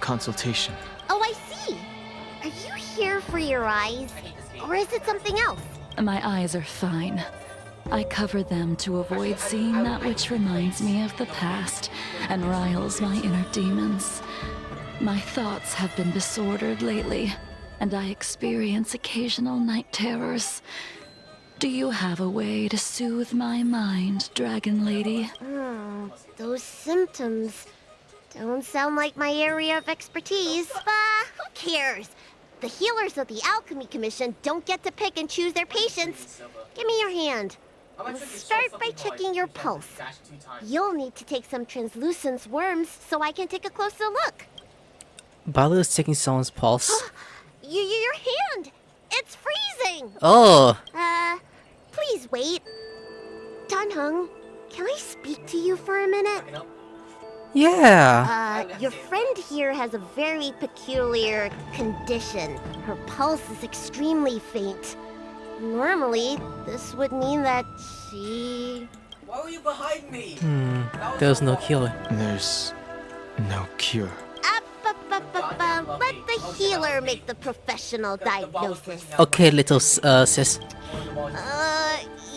consultation. Oh, I see. Are you here for your eyes? Or is it something else? My eyes are fine. I cover them to avoid seeing that which reminds me of the past and riles my inner demons. My thoughts have been disordered lately, and I experience occasional night terrors. Do you have a way to soothe my mind, Dragon Lady? Those symptoms don't sound like my area of expertise. Who cares? The healers of the Alchemy Commission don't get to pick and choose their patients. Give me your hand. We'll start by checking your pulse. You'll need to take some translucent worms so I can take a closer look. Bailu is taking someone's pulse. Your hand! It's freezing! Oh! Please wait. Dan Heng, can I speak to you for a minute? Yeah! Your friend here has a very peculiar condition. Her pulse is extremely faint. Normally, this would mean that she... Why were you behind me? There's no cure. There's no cure. Let the healer make the professional diagnosis. Okay, little sis.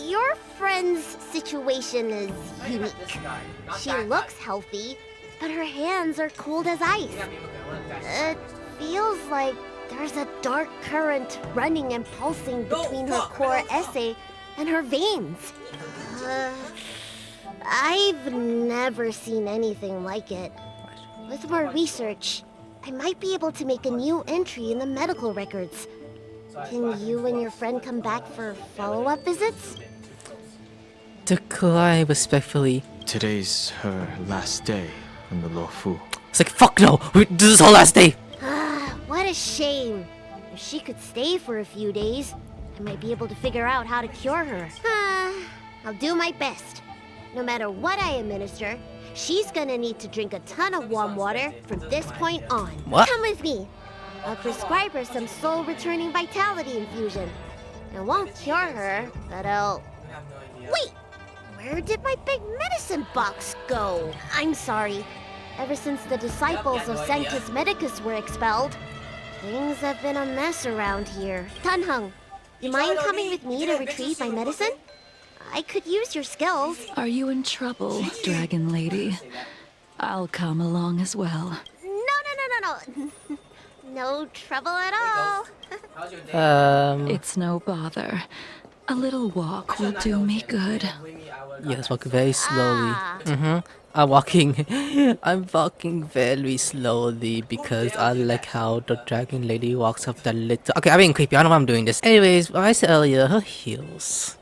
Your friend's situation is unique. She looks healthy, but her hands are cold as ice. It feels like there's a dark current running and pulsing between her core esse and her veins. I've never seen anything like it. With more research, I might be able to make a new entry in the medical records. Can you and your friend come back for follow-up visits? Decline respectfully. Today's her last day in the Luofu. It's like, fuck no! This is her last day! What a shame. If she could stay for a few days, I might be able to figure out how to cure her. I'll do my best. No matter what I administer, she's gonna need to drink a ton of warm water from this point on. What? Come with me. I'll prescribe her some soul-returning vitality infusion. It won't cure her, but I'll... Wait! Where did my big medicine box go? I'm sorry. Ever since the disciples of Sanctus Medicus were expelled, things have been a mess around here. Dan Heng, you mind coming with me to retrieve my medicine? I could use your skills. Are you in trouble, Dragon Lady? I'll come along as well. No. No trouble at all. It's no bother. A little walk will do me good. Yes, walk very slowly. I'm walking very slowly because I like how the Dragon Lady walks up the little... Okay, I'm being creepy. I don't know why I'm doing this. Anyways, what I said earlier, her heels.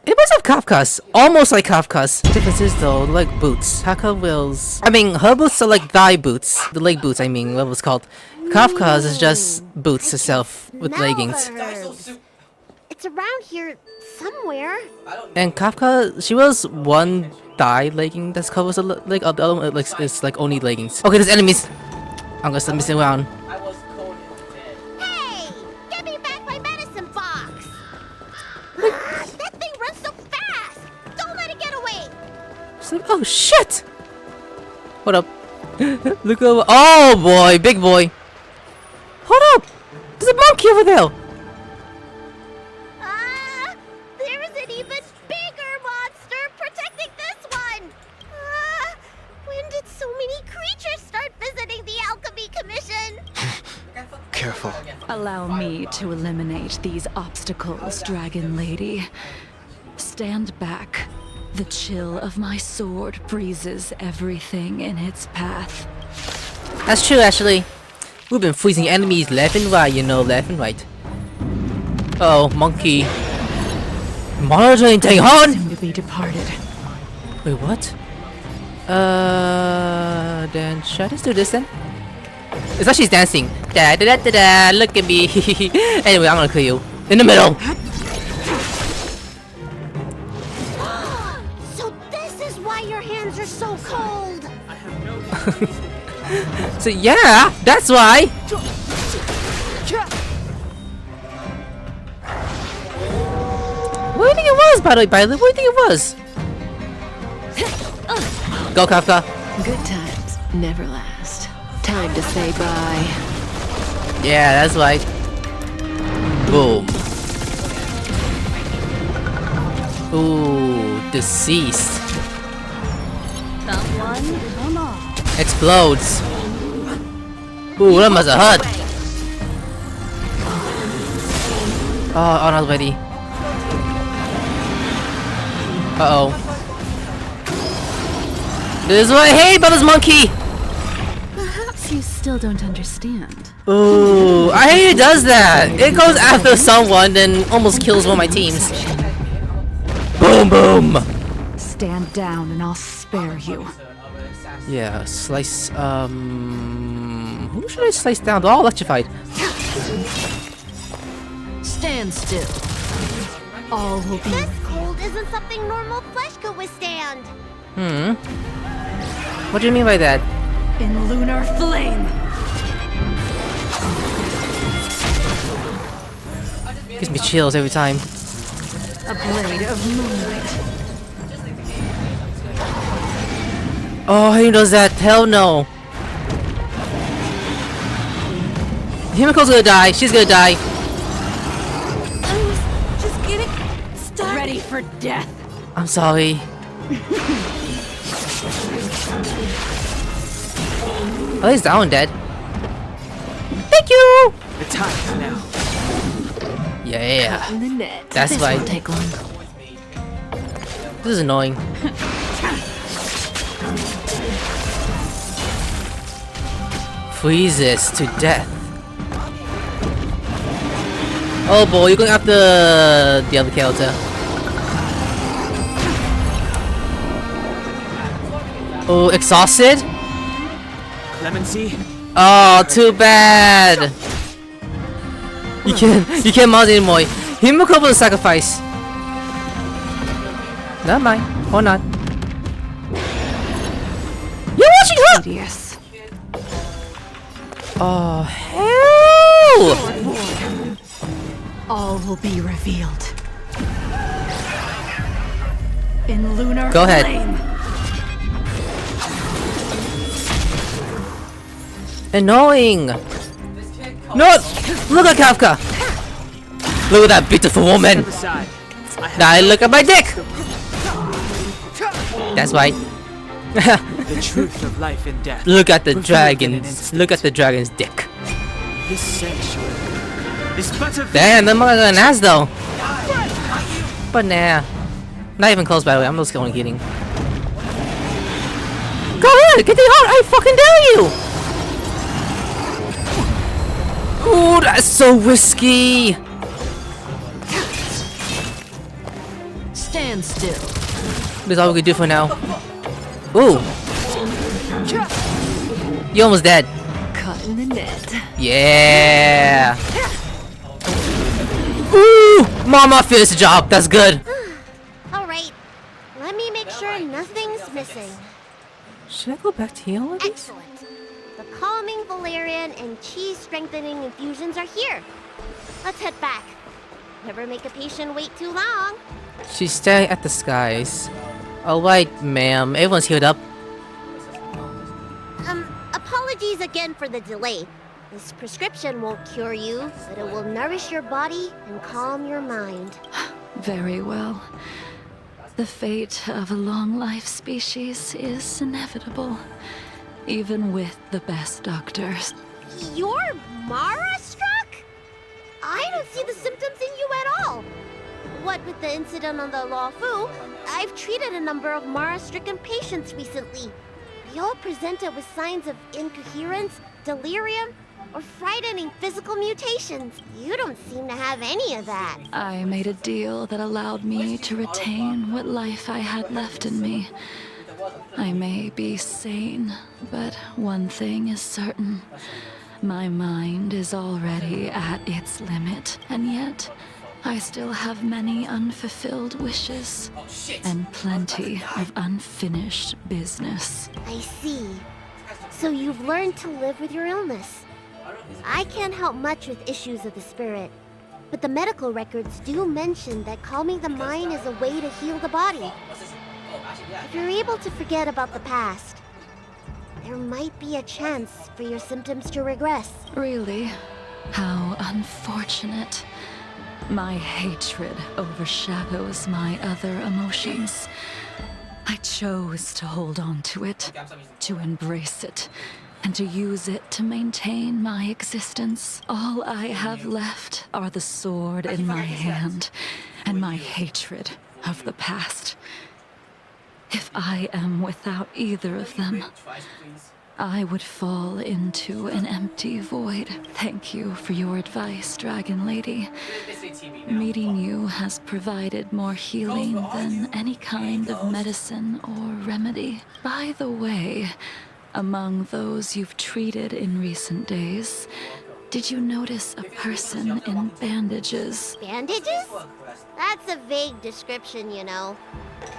It must have Kafka's. Almost like Kafka's. Differences though, like boots. Haka wills. I mean, her boots are like thigh boots. The leg boots, I mean, what was called. Kafka's is just boots itself with leggings. It's around here somewhere. And Kafka, she wears one thigh legging that covers the leg. The other one it's like only leggings. Okay, there's enemies. I'm gonna start messing around. Hey! Give me back my medicine box! That thing runs so fast! Don't let it get away! She's like, oh shit! Hold up. Look over. Oh boy, big boy. Hold up! There's a monkey over there! There's an even bigger monster protecting this one! When did so many creatures start visiting the Alchemy Commission? Careful. Allow me to eliminate these obstacles, Dragon Lady. Stand back. The chill of my sword freezes everything in its path. That's true, actually. We've been freezing enemies left and right, you know, left and right. Oh, monkey. Monitoring, take on! Soon to be departed. Wait, what? Then should I just do this then? It's like she's dancing. Da da da da da. Look at me. Anyway, I'm gonna kill you in the middle. So this is why your hands are so cold. So yeah, that's why. What do you think it was, by the way, Violet? What do you think it was? Go, Kafka. Good times never last. Time to say bye. Yeah, that's right. Boom. Ooh, deceased. Someone, come on. Explodes. Ooh, that must have hurt. Oh, not ready. Uh-oh. This is what I hate about this monkey! Perhaps you still don't understand. Ooh, I hate it does that! It goes after someone, then almost kills one of my teams. Boom, boom! Stand down and I'll spare you. Yeah, slice, who should I slice down? They're all electrified. Stand still. All will be. This cold isn't something normal flesh could withstand. What do you mean by that? In lunar flame. Gives me chills every time. A blade of moonlight. Oh, he does that? Hell no. Himiko's gonna die. She's gonna die. Just getting stuck. Ready for death. I'm sorry. At least that one dead. Thank you! The time is now. Yeah. In the net. That's This right. won't take long. This is annoying. Freezes to death. Oh boy, you're going after the other character. Oh, exhausted? Clemency? Oh, too bad. You can't mount anymore. Himiko was a sacrifice. Never mind. Or not. You're watching her! Yes. Oh, hell! All will be revealed. In lunar Go ahead. flame. Annoying! No! Look at Kafka! Look at that beautiful woman! Aside. Now look at my dick! That's right. The truth of life and death. Look at the revealed in an dragons. instant. Look at the dragon's dick. This sanctuary is but a Damn, that mother got an ass though. But nah. Not even close, by the way. I'm just only kidding. Go ahead! Get the heart! I fucking dare you! Ooh, that's so risky! Stand still. That's all we can do for now. Ooh! You're almost dead. Caught in the net. Yeah! Ooh! Mama finished the job. That's good. Alright, let me make sure nothing's missing. Should I go back to heal all of these? Excellent. The calming valerian and chi strengthening infusions are here. Let's head back. Never make a patient wait too long. She's staring at the skies. Alright, ma'am. Everyone's healed up. Apologies again for the delay. This prescription won't cure you, but it will nourish your body and calm your mind. Very well. The fate of a long-life species is inevitable, even with the best doctors. You're Mara-struck? I don't see the symptoms in you at all. What with the incident on the Law Fu, I've treated a number of Mara-stricken patients recently. They all presented with signs of incoherence, delirium, or frightening physical mutations. You don't seem to have any of that. I made a deal that allowed me to retain what life I had left in me. I may be sane, but one thing is certain. My mind is already at its limit, and yet I still have many unfulfilled wishes and plenty of unfinished business. I see. So you've learned to live with your illness. I can't help much with issues of the spirit, but the medical records do mention that calming the mind is a way to heal the body. If you're able to forget about the past, there might be a chance for your symptoms to regress. Really? How unfortunate. My hatred overshadows my other emotions. I chose to hold on to it, to embrace it, and to use it to maintain my existence. All I have left are the sword in my hand and my hatred of the past. If I am without either of them, I would fall into an empty void. Thank you for your advice, Dragon Lady. Meeting you has provided more healing than any kind of medicine or remedy. By the way, among those you've treated in recent days, did you notice a person in bandages? Bandages? That's a vague description, you know.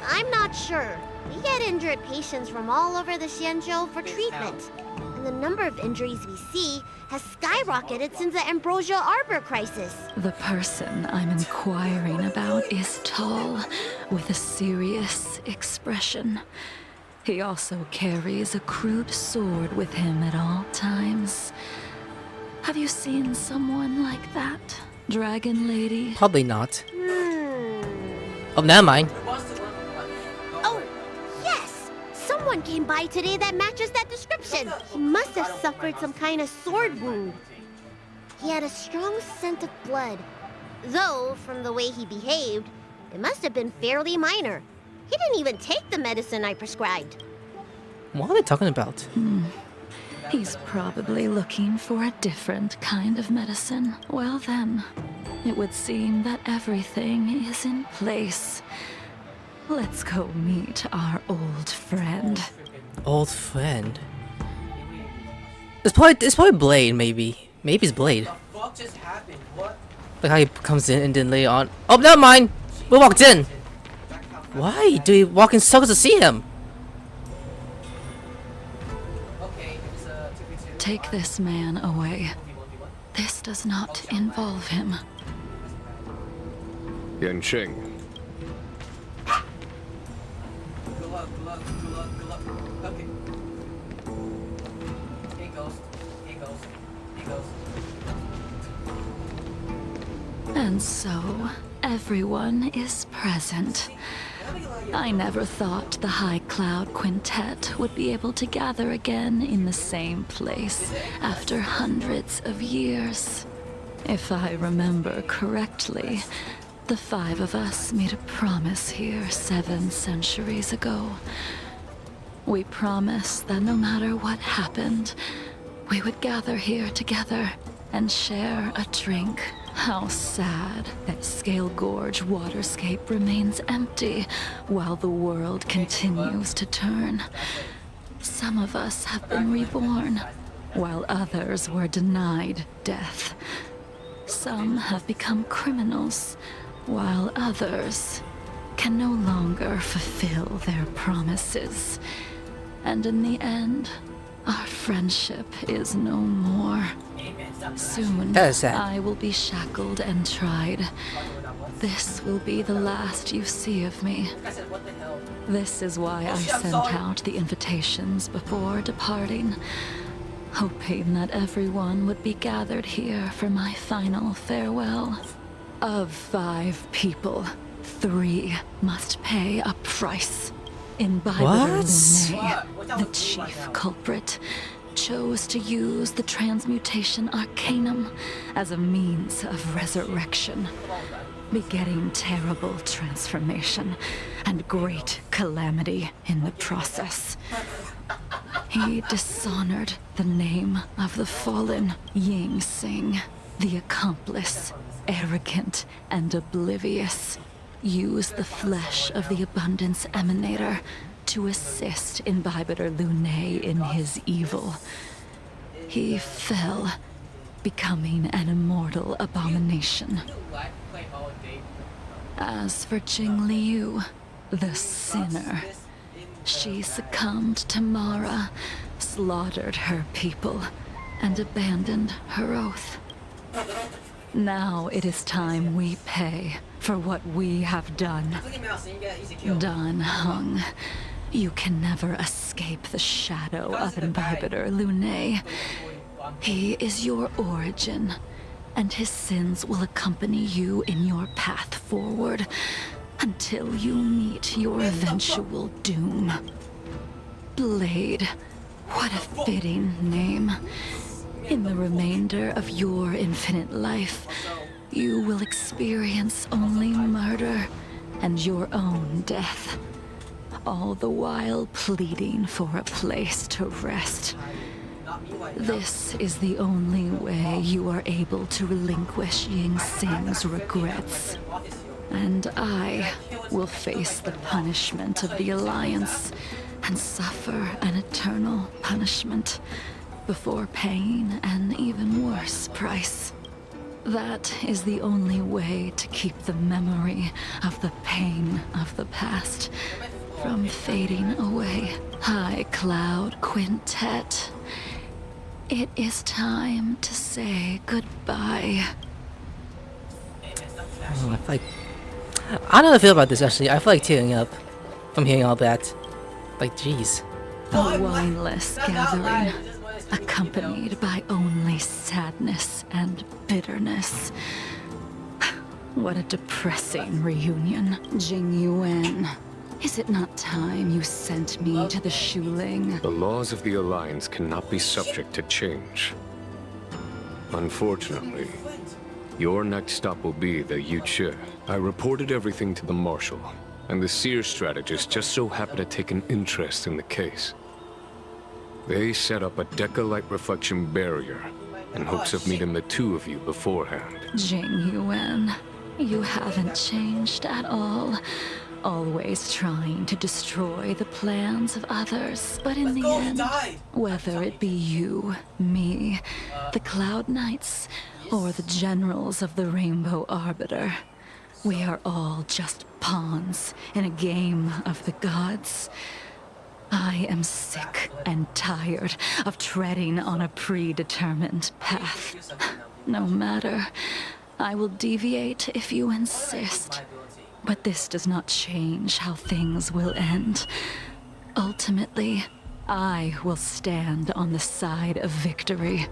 I'm not sure. We get injured patients from all over the Xianzhou for treatment. And the number of injuries we see has skyrocketed since the Ambrosia Arbor crisis. The person I'm inquiring about is tall, with a serious expression. He also carries a crude sword with him at all times. Have you seen someone like that, Dragon Lady? Probably not. Oh, never mind. Oh, yes! Someone came by today that matches that description. He must have suffered some kind of sword wound. He had a strong scent of blood. Though, from the way he behaved, it must have been fairly minor. He didn't even take the medicine I prescribed. What are they talking about? He's probably looking for a different kind of medicine. Well then, it would seem that everything is in place. Let's go meet our old friend. Old friend? It's probably Blade, maybe. Maybe it's Blade. What just happened? What? Like how he comes in and then later on. Oh, never mind! We walked in! Why do we walk in circles to see him? Take this man away. This does not involve him. Yanqing. Good luck, good luck, good luck, good luck. Okay. Here goes. Here goes. Here goes. And so, everyone is present. I never thought the High Cloud Quintet would be able to gather again in the same place after hundreds of years. If I remember correctly, the 5 of us made a promise here 7 centuries ago. We promised that no matter what happened, we would gather here together and share a drink. How sad that Scale Gorge waterscape remains empty while the world continues to turn. Some of us have been reborn, while others were denied death. Some have become criminals, while others can no longer fulfill their promises. And in the end, our friendship is no more. Soon, I will be shackled and tried. This will be the last you see of me. This is why I sent out the invitations before departing, hoping that everyone would be gathered here for my final farewell. Of 5 people, 3 must pay a price. Imbiber Lunae, the chief culprit, chose to use the transmutation arcanum as a means of resurrection, begetting terrible transformation and great calamity in the process. He dishonored the name of the fallen Ying Sing, the accomplice, arrogant and oblivious, used the flesh of the Abundance Emanator to assist Imbibitor Lunae in his evil. He fell, becoming an immortal abomination. As for Jingliu, the sinner, she succumbed to Mara, slaughtered her people, and abandoned her oath. Now it is time we pay for what we have done. Dan Heng, you can never escape the shadow of Imbibitor Lunae. He is your origin, and his sins will accompany you in your path forward until you meet your eventual doom. Blade, what a fitting name. In the remainder of your infinite life, you will experience only murder and your own death, all the while pleading for a place to rest. This is the only way you are able to relinquish Ying Xing's regrets. And I will face the punishment of the Alliance and suffer an eternal punishment before paying an even worse price. That is the only way to keep the memory of the pain of the past from fading away. High Cloud Quintet, it is time to say goodbye. Oh, I don't know how I feel about this actually. I feel like tearing up from hearing all that. Like, jeez. A wineless gathering, accompanied by only sadness and bitterness. What a depressing reunion. Jingyuan, is it not time you sent me to the Shuling? The laws of the Alliance cannot be subject to change. Unfortunately, your next stop will be the Yuche. I reported everything to the Marshal, and the Seer strategist just so happened to take an interest in the case. They set up a Deca-light reflection barrier in hopes of meeting the two of you beforehand. Jingyuan, you haven't changed at all. Always trying to destroy the plans of others. But in the end, whether it be you, me, the Cloud Knights, or the generals of the Rainbow Arbiter, we are all just pawns in a game of the gods. I am sick and tired of treading on a predetermined path. No matter, I will deviate if you insist. But this does not change how things will end. Ultimately, I will stand on the side of victory.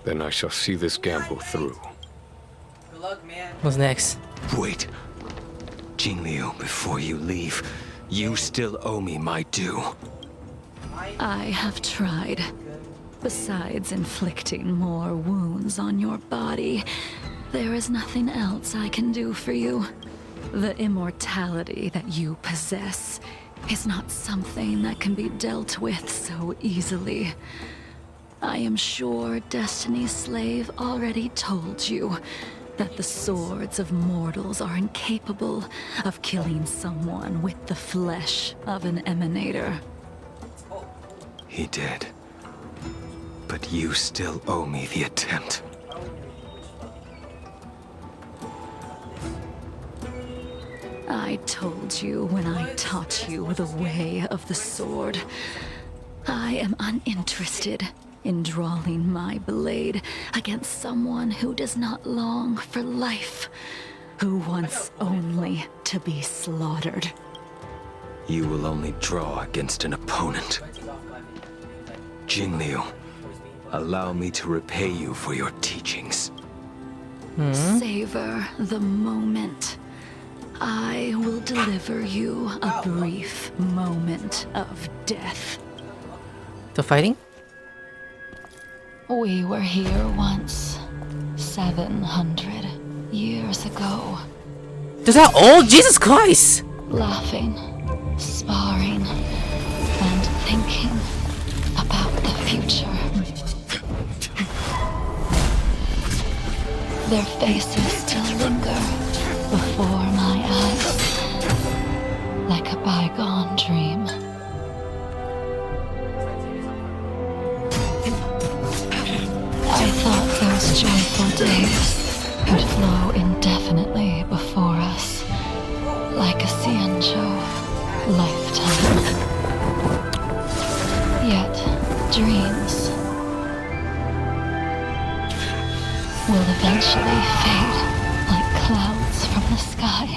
Then I shall see this gamble through. Good luck, man. What's next? Wait. Jingliu, before you leave, you still owe me my due. I have tried. Besides inflicting more wounds on your body, there is nothing else I can do for you. The immortality that you possess is not something that can be dealt with so easily. I am sure Destiny's Slave already told you that the swords of mortals are incapable of killing someone with the flesh of an emanator. He did. But you still owe me the attempt. I told you when I taught you the way of the sword. I am uninterested in drawing my blade against someone who does not long for life, who wants only to be slaughtered. You will only draw against an opponent. Jingliu, allow me to repay you for your teachings. Savor the moment. I will deliver you a brief moment of death. Still fighting? We were here once, 700 years ago. Is that old? Jesus Christ! Laughing, sparring, and thinking about the future. Their faces still linger before my eyes, like a bygone lifetime. Yet, dreams will eventually fade like clouds from the sky.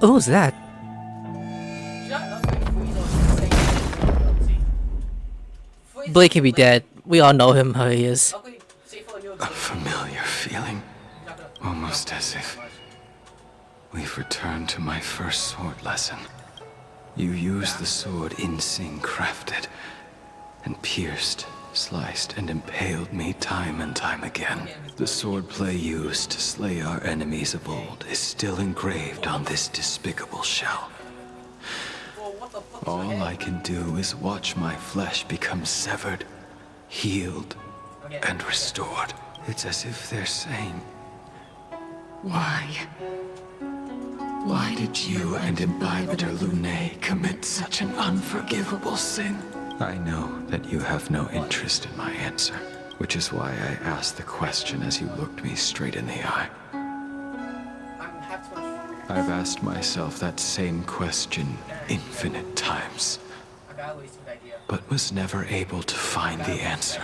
Who's that? Blake can be dead. We all know him, how he is. A familiar feeling. Almost as if we've returned to my first sword lesson. You used the sword Insing crafted, and pierced, sliced, and impaled me time and time again. The swordplay used to slay our enemies of old is still engraved on this despicable shell. All I can do is watch my flesh become severed, healed, and restored. It's as if they're saying, why? Why did you and Imbibitor Lunae commit such an unforgivable sin? I know that you have no interest in my answer, which is why I asked the question as you looked me straight in the eye. I've asked myself that same question infinite times, but was never able to find the answer.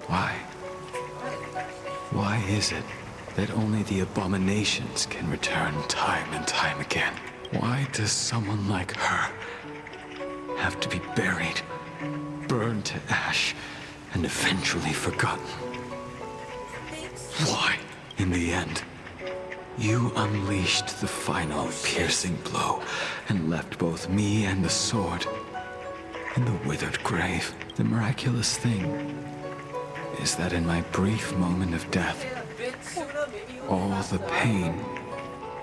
Why? Why is it that only the abominations can return time and time again? Why does someone like her have to be buried, burned to ash, and eventually forgotten? Why, in the end, you unleashed the final piercing blow and left both me and the sword in the withered grave? The miraculous thing is that in my brief moment of death, all the pain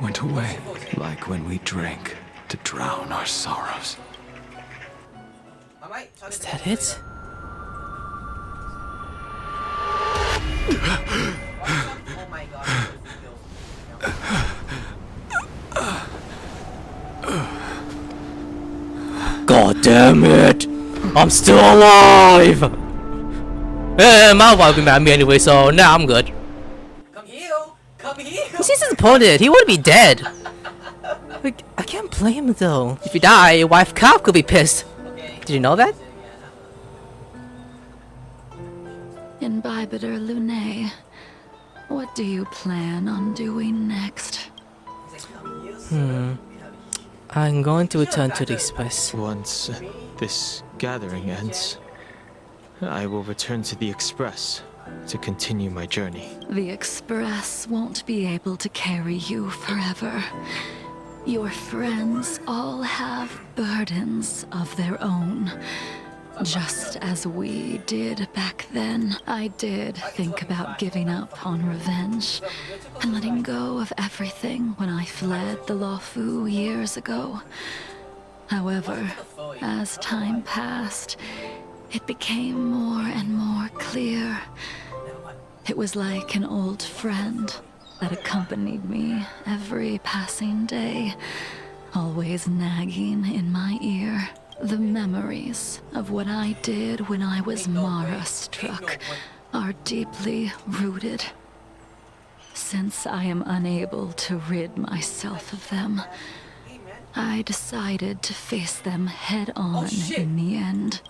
went away, like when we drank to drown our sorrows. Is that it? God damn it! I'm still alive! My wife will be mad at me anyway, so now I'm good. Come here! Come here! He's disappointed. He would be dead. Like, I can't blame him though. If you die, your wife Cop could be pissed. Did you know that? Imbibitor Lunae, what do you plan on doing next? I'm going to return to the Express. Once this gathering ends, I will return to the Express to continue my journey. The Express won't be able to carry you forever. Your friends all have burdens of their own. Just as we did back then, I did think about giving up on revenge and letting go of everything when I fled the Luofu years ago. However, as time passed, it became more and more clear. It was like an old friend that accompanied me every passing day, always nagging in my ear. The memories of what I did when I was Mara-struck are deeply rooted. Since I am unable to rid myself of them, I decided to face them head-on in the end.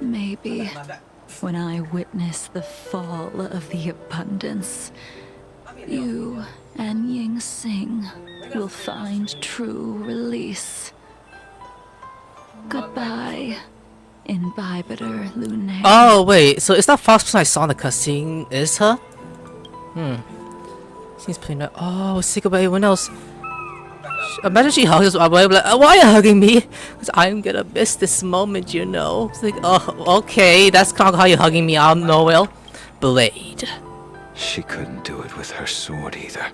Maybe when I witness the fall of the abundance, you and Ying Sing will find true release. Goodbye, Imbibitor Lunae. Oh wait, so it's that first person I saw in the cutscene is her? She's playing that. Oh, sick of everyone else. Imagine she hugs us. Like, why are you hugging me? Because I'm gonna miss this moment, you know. It's like, oh, okay, that's kind of how you're hugging me. I'm Noel. Blade. She couldn't do it with her sword either.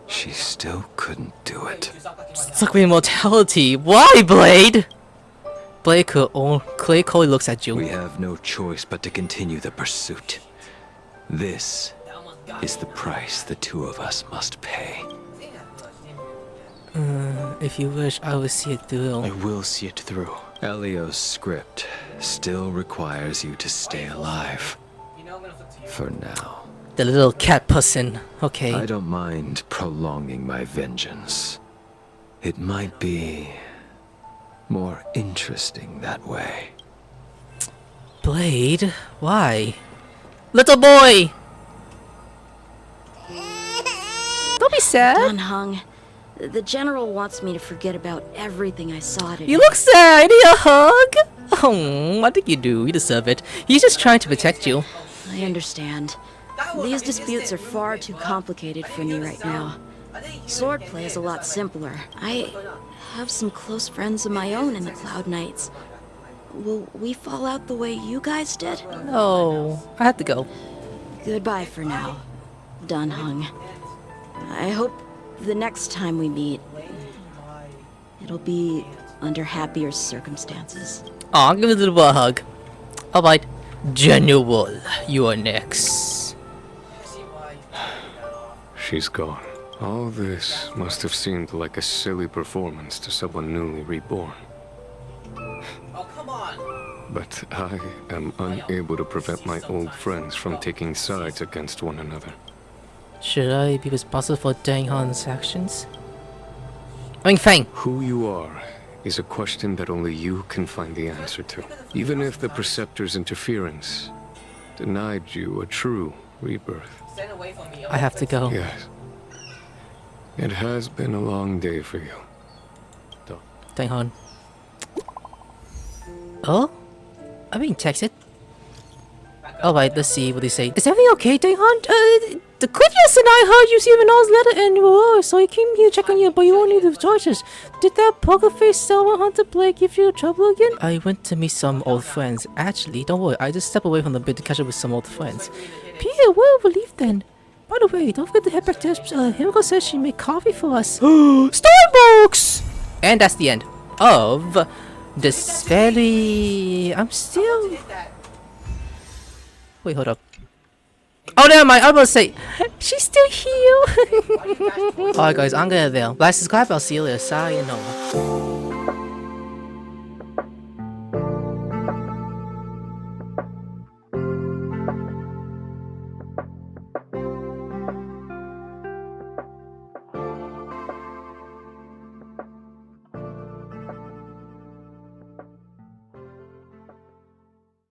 She still couldn't do it. Stuck with immortality. Why, Blade? Blade coldly looks at you. We have no choice but to continue the pursuit. This is the price the two of us must pay. If you wish, I will see it through. I will see it through. Elio's script still requires you to stay alive. For now. The little cat person. Okay. I don't mind prolonging my vengeance. It might be more interesting that way. Blade? Why? Little boy! Don't be sad. Dan Heng, the general wants me to forget about everything I saw today. You look sad. Need a hug? Oh, I think you do. You deserve it. He's just trying to protect you. I understand. These disputes are far too complicated for me right now. Swordplay is a lot simpler. I have some close friends of my own in the Cloud Knights. Will we fall out the way you guys did? No, I had to go. Goodbye for now, Dan Heng. I hope the next time we meet, it'll be under happier circumstances. Aw, give me a little hug. Alright, General, you are next. She's gone. All this must have seemed like a silly performance to someone newly reborn. Oh, come on! But I am unable to prevent my old friends from taking sides against one another. Should I be responsible for Dan Heng's actions? I mean, Fang. Who you are is a question that only you can find the answer to. Even if the Preceptor's interference denied you a true rebirth. Stand away from me. I have to go. Yes. It has been a long day for you. Dan Heng. Oh? I'm being texted. Alright, let's see what they say. Is everything okay, Dan Heng? The Quidius and I heard you received Anol's letter and so I came here to check on you, but you won't need the charges. Did that poker face Selma Hunter Blake give you trouble again? I went to meet some old friends. Actually, don't worry, I just stepped away from the bit to catch up with some old friends. Peter, what a relief then. By the way, don't forget to head back to Himiko says she made coffee for us. Starbucks! And that's the end of this very... I'm still... Wait, hold up. Oh, never mind. I was about to say, she's still here. Alright, guys, I'm gonna there. Like, subscribe. I'll see you later. Sayonara.